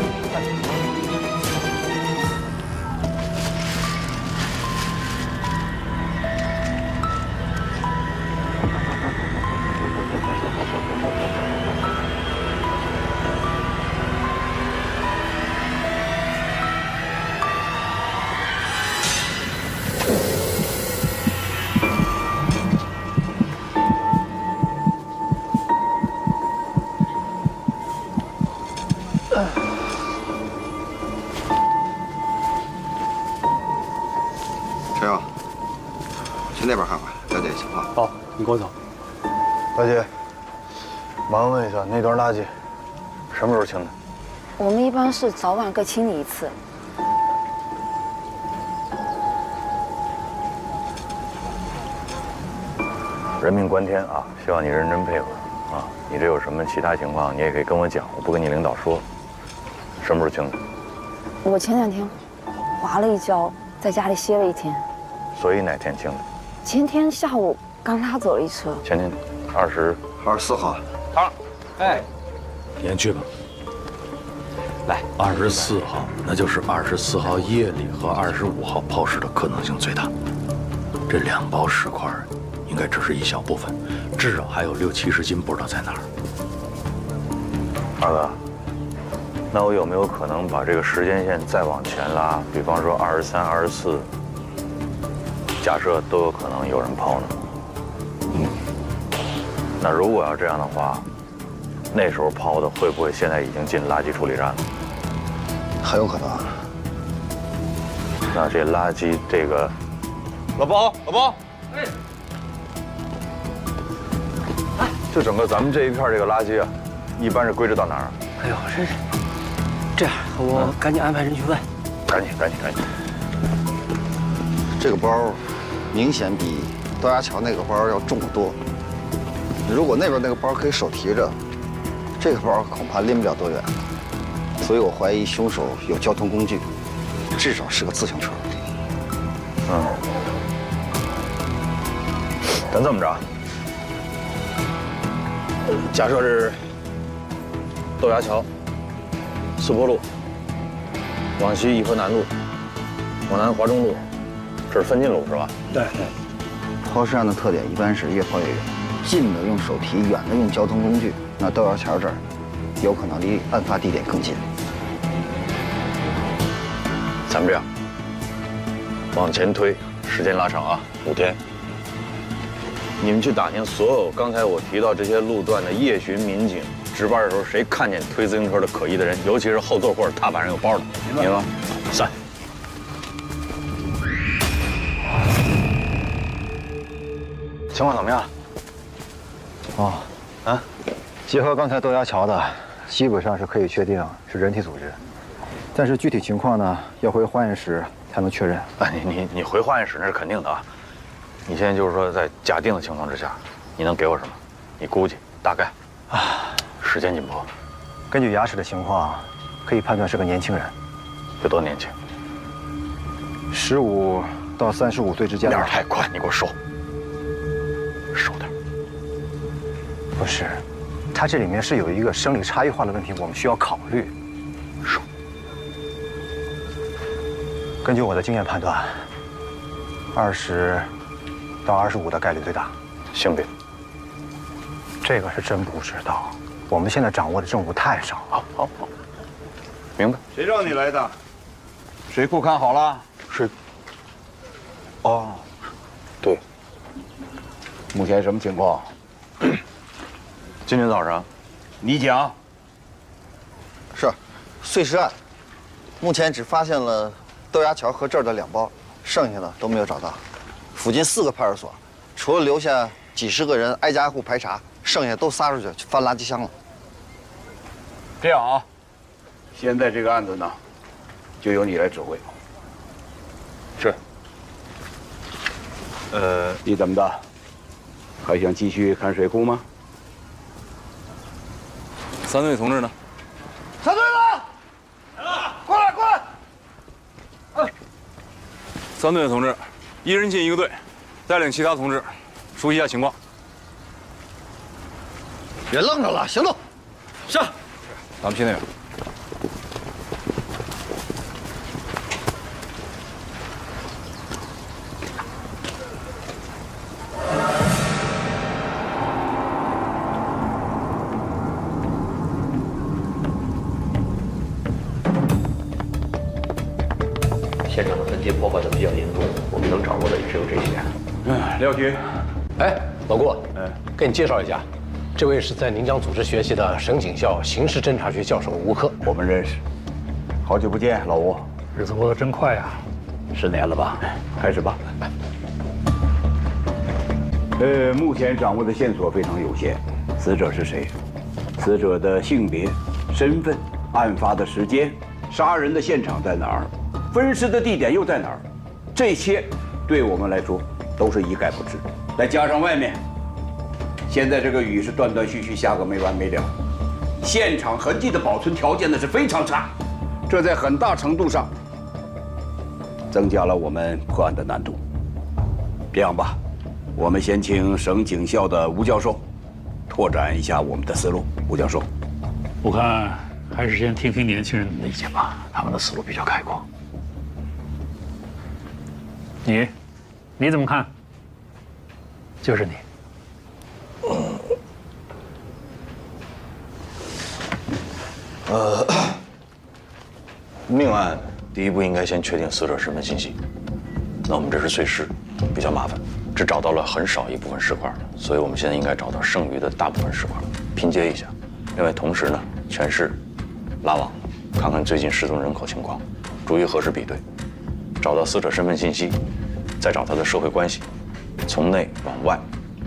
陈勇，去那边看看，了解情况。好，你跟我走。大姐，麻烦问一下，那段垃圾什么时候清的？我们一般是早晚各清理一次。人命关天啊，希望你认真配合啊。你这有什么其他情况，你也可以跟我讲，我不跟你领导说。什么时候清的？我前2天滑了一跤，在家里歇了1天。所以哪天清的？前天下午刚拉走了一车。前天24号。好，哎，你先去吧。来，24号，那就是24号夜里和25号抛尸的可能性最大。这2包尸块应该只是一小部分，至少还有60、70斤不知道在哪儿。二哥，那我有没有可能把这个时间线再往前拉？比方说23、24，假设都有可能有人抛呢？那如果要这样的话，那时候抛的会不会现在已经进垃圾处理站了？很有可能。那这垃圾这个，老包，哎，就整个咱们这一片这个垃圾啊，一般是归置到哪儿？哎呦，这样，我赶紧安排人去问。赶紧。这个包明显比豆芽桥那个包要重得多。如果那边那个包可以手提着，这个包恐怕拎不了多远。所以我怀疑凶手有交通工具，至少是个自行车。咱这么着，假设是豆芽桥、四坡路、往西颐和南路、往南华中路，这是分进路是吧？对。抛尸案的特点一般是越抛越远，近的用手提，远的用交通工具。那豆芽桥这儿，有可能离案发地点更近。咱们这样，往前推，时间拉长啊，5天。你们去打听所有刚才我提到这些路段的夜巡民警值班的时候，谁看见推自行车的可疑的人，尤其是后座或者踏板上有包的，明白吗？3。情况怎么样？结合刚才豆芽桥的，基本上是可以确定是人体组织，但是具体情况呢，要回化验室才能确认。你回化验室那是肯定的啊。你现在就是说，在假定的情况之下，你能给我什么？你估计大概时间紧迫。根据牙齿的情况，可以判断是个年轻人。有多年轻？15到35岁之间。面太宽，你给我收点。不是，它这里面是有一个生理差异化的问题，我们需要考虑。收。根据我的经验判断，20到25的概率最大。性别？这个是真不知道，我们现在掌握的证物太少。好，明白。谁让你来的？水库看好了？是。对。目前什么情况？今天早上，你讲。是，碎尸案，目前只发现了豆芽桥和这儿的2包，剩下的都没有找到。附近4个派出所，除了留下几十个人挨家挨户排查，剩下都撒出去翻垃圾箱了。这样啊，现在这个案子呢，就由你来指挥。是。你怎么的？还想继续看水库吗？3队同志呢？插队了！过来过来！3队的同志，一人进1个队，带领其他同志熟悉一下情况。别愣着了，行动！是。咱们去那边。现场的痕迹破坏的比较严重，我们能掌握的也只有这些。廖局，哎，老顾，给你介绍一下，这位是在宁江组织学习的省警校刑事侦查学教授吴克，我们认识。好久不见，老吴。日子过得真快呀，10年了吧？开始吧。目前掌握的线索非常有限。死者是谁？死者的性别、身份、案发的时间、杀人的现场在哪儿？分尸的地点又在哪儿？这些对我们来说都是一概不知。再加上外面，现在这个雨是断断续续下个没完没了，现场痕迹的保存条件呢是非常差，这在很大程度上增加了我们破案的难度。这样吧，我们先请省警校的吴教授拓展一下我们的思路。吴教授，我看还是先听听年轻人的意见吧，他们的思路比较开阔。你怎么看？就是你。命案第一步应该先确定死者身份信息。那我们这是碎尸，比较麻烦，只找到了很少一部分尸块，所以我们现在应该找到剩余的大部分尸块，拼接一下。另外，同时呢，全市拉网，看看最近失踪人口情况，逐一核实比对，找到死者身份信息，再找他的社会关系，从内往外，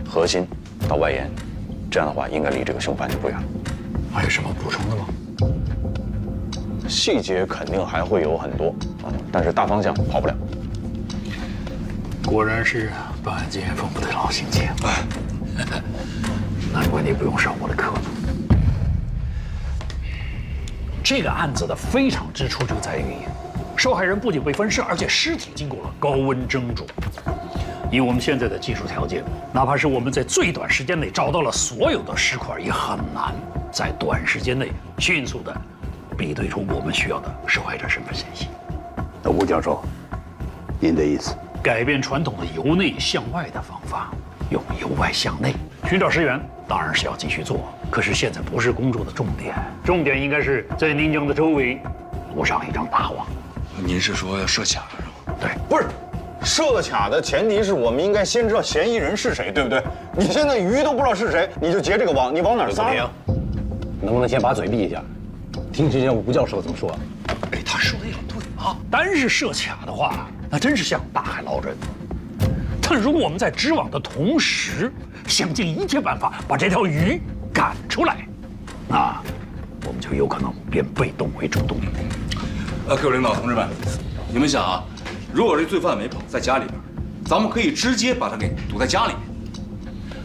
核心到外延，这样的话应该离这个凶犯就不远了。还有什么补充的吗？细节肯定还会有很多啊，但是大方向跑不了。果然是办案经验丰富的老刑警，难怪你不用上我的课。这个案子的非常之处就在于，受害人不仅被分尸，而且尸体经过了高温蒸煮。以我们现在的技术条件，哪怕是我们在最短时间内找到了所有的尸块，也很难在短时间内迅速的比对出我们需要的受害者身份信息。那吴教授，您的意思？改变传统的由内向外的方法，用由外向内寻找尸源，当然是要继续做。可是现在不是工作的重点，重点应该是在宁江的周围布上一张大网。您是说要设卡是吗？对，不是。设卡的前提是我们应该先知道嫌疑人是谁，对不对？你现在鱼都不知道是谁，你就结这个网，你往哪撒？能不能先把嘴闭一下，听听吴教授怎么说？哎，他说的也对啊。单是设卡的话，那真是像大海捞针。但如果我们在织网的同时，想尽一切办法把这条鱼赶出来，那我们就有可能变被动为主动。各位领导同志们，你们想啊，如果这罪犯没跑，在家里边，咱们可以直接把他给堵在家里面。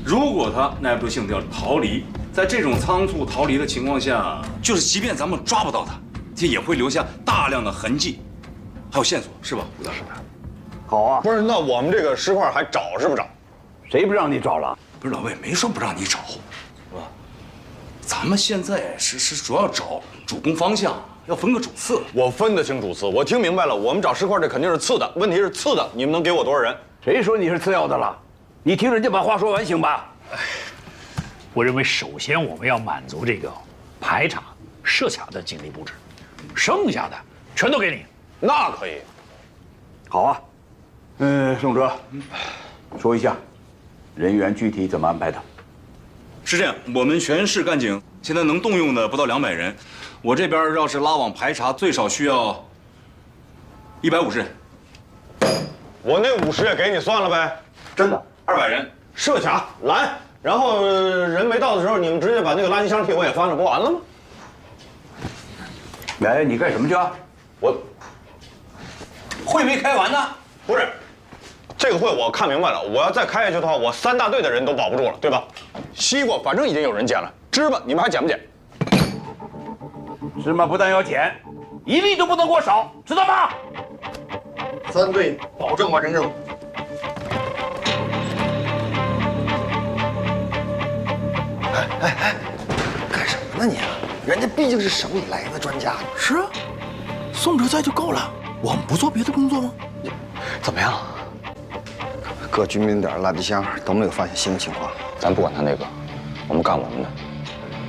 如果他耐不住性子要逃离，在这种仓促逃离的情况下，就是即便咱们抓不到他，这也会留下大量的痕迹，还有线索，是吧，吴大师？好啊。不是，那我们这个尸块还找是不找？谁不让你找了？不是，老魏没说不让你找，是吧？咱们现在是主要找主攻方向。要分个主次，我分得清主次，我听明白了。我们找尸块这肯定是次的，问题是次的，你们能给我多少人？谁说你是次要的了？你听人家把话说完行吧？我认为首先我们要满足这个排查、设卡的警力布置，剩下的全都给你。那可以。好啊。宋哲，说一下人员具体怎么安排的？是这样，我们全市干警现在能动用的不到200人。我这边要是拉网排查，最少需要150人。我那50也给你算了呗。真的，200人设卡拦，然后人没到的时候，你们直接把那个垃圾箱替我也翻了，不完了吗？哎，你干什么去啊？我会没开完呢？不是，这个会我看明白了，我要再开下去的话，我3大队的人都保不住了，对吧？西瓜反正已经有人捡了，芝麻你们还捡不捡？芝麻不但要捡，一粒都不能给我少，知道吗？3队保证完成任务。哎，干什么呢你？人家毕竟是省里来的专家。是啊，宋哲在就够了，我们不做别的工作吗？怎么样？各居民点垃圾箱都没有发现新的情况。咱不管他那个，我们干我们的，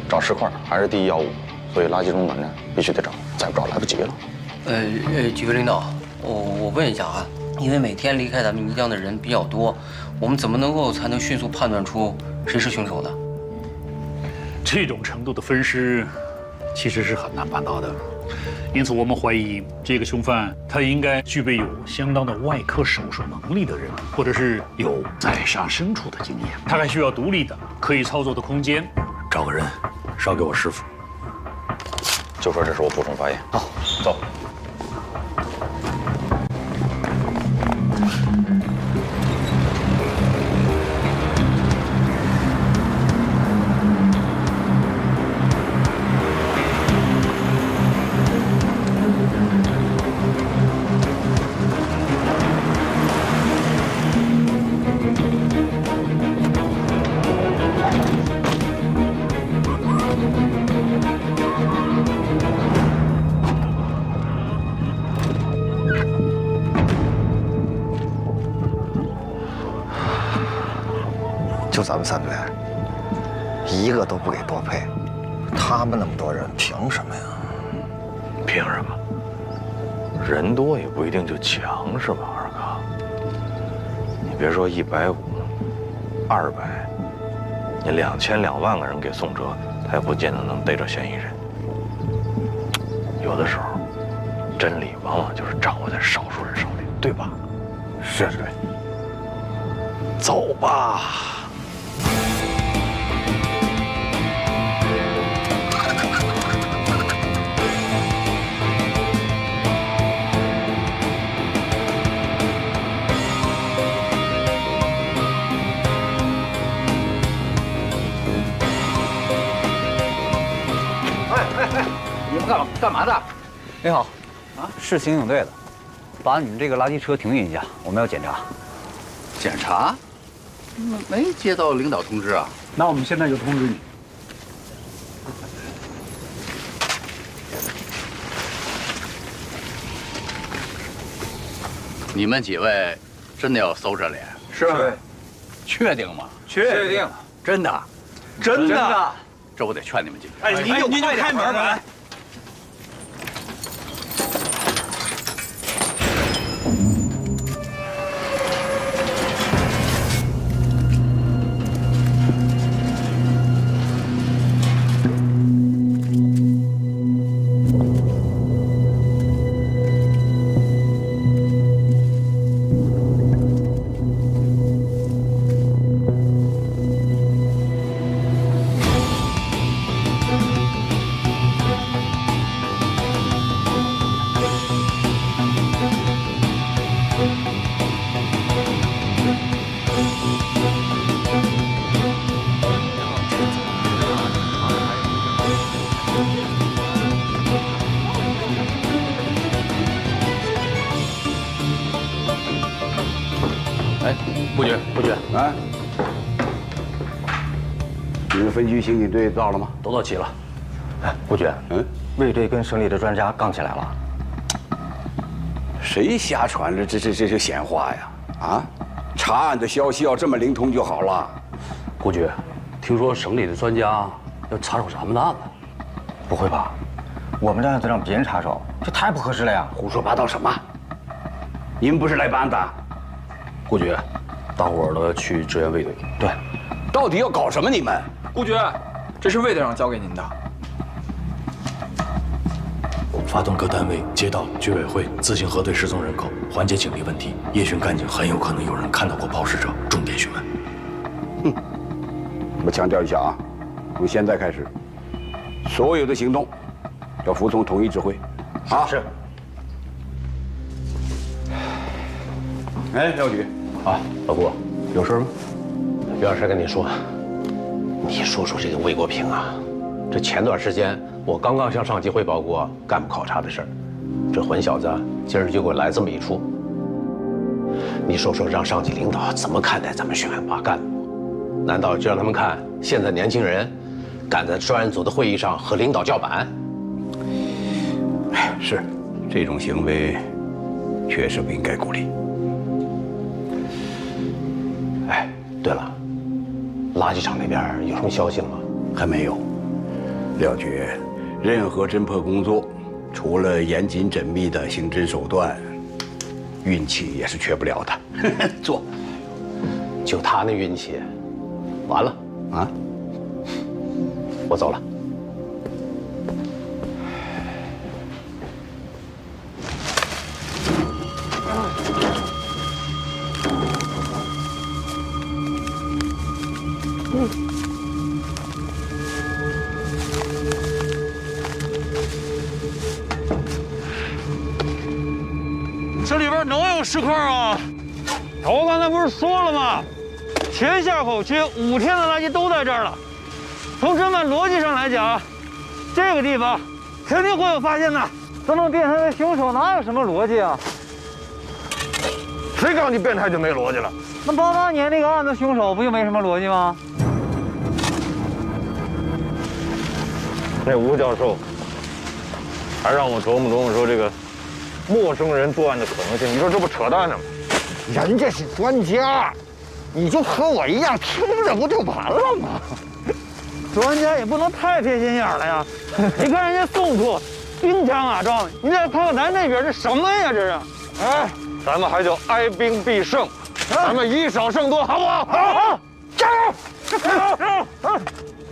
找石块还是第一要务，所以垃圾中转站必须得找，再不找来不及了。几位领导，我问一下啊，因为每天离开咱们泥江的人比较多，我们怎么才能迅速判断出谁是凶手呢？这种程度的分尸，其实是很难办到的。因此，我们怀疑这个凶犯他应该具备有相当的外科手术能力的人，或者是有宰杀牲畜的经验。他还需要独立的、可以操作的空间。找个人捎给我师傅。就说这是我补充发言。好，走。就咱们3队，一个都不给多配，他们那么多人，凭什么呀？凭什么？人多也不一定就强，是吧，二哥？你别说150、200，你2000、2万个人给宋哲，他也不见得能逮着嫌疑人。有的时候，真理往往就是掌握在少数人手里，对吧？是。走吧。你们干嘛的？你好，是刑警队的，把你们这个垃圾车停运一下，我们要检查。检查？没接到领导通知啊？那我们现在就通知你。你们几位真的要搜这里？是。确定吗？确定。真的？真的。这我得劝你们几个。哎，您就开门吧。不举啊！你们分局刑警队到了吗？都到齐了。哎，不举，卫队跟省里的专家杠起来了。谁瞎传了这闲话呀？啊，查案的消息要这么灵通就好了。不举，听说省里的专家要查手咱们的案子。不会吧？我们这案子让别人插手，这太不合适了呀！胡说八道什么？你们不是来办案的？顾局，大伙儿都要去支援卫队。对，到底要搞什么？你们？顾局，这是卫队长交给您的。发动各单位、街道、居委会自行核对失踪人口，缓解警力问题。夜巡干警很有可能有人看到过抛尸者，重点询问。我强调一下啊，从现在开始，所有的行动要服从统一指挥。啊，是。哎，廖局，啊，老顾，有事吗？有点事跟你说。你说说这个魏国平啊，这前段时间我刚刚向上级汇报过干部考察的事儿，这混小子今儿就给我来这么一出。你说说，让上级领导怎么看待咱们选拔干部？难道就让他们看现在年轻人敢在专案组的会议上和领导叫板？哎，是，这种行为确实不应该鼓励。哎，对了，垃圾场那边有什么消息了吗？还没有。廖局，任何侦破工作，除了严谨缜密的刑侦手段，运气也是缺不了的。做，就他那运气，完了啊！我走了。这里边能有石块啊？我刚才不是说了吗？全下口区5天的垃圾都在这儿了。从侦办逻辑上来讲，这个地方肯定会有发现的。咱们变态的凶手哪有什么逻辑啊？谁告诉你变态就没逻辑了？那88年那个案子凶手不就没什么逻辑吗？那吴教授还让我琢磨琢磨说这个陌生人作案的可能性，你说这不扯淡呢吗？人家是专家，你就和我一样听着不就完了吗？专家也不能太偏心眼了呀！你看人家宋处兵强马壮，你再看看咱这边这什么呀？这是，哎，咱们还叫哀兵必胜，咱们以少胜多，好不好？好，加油！加油！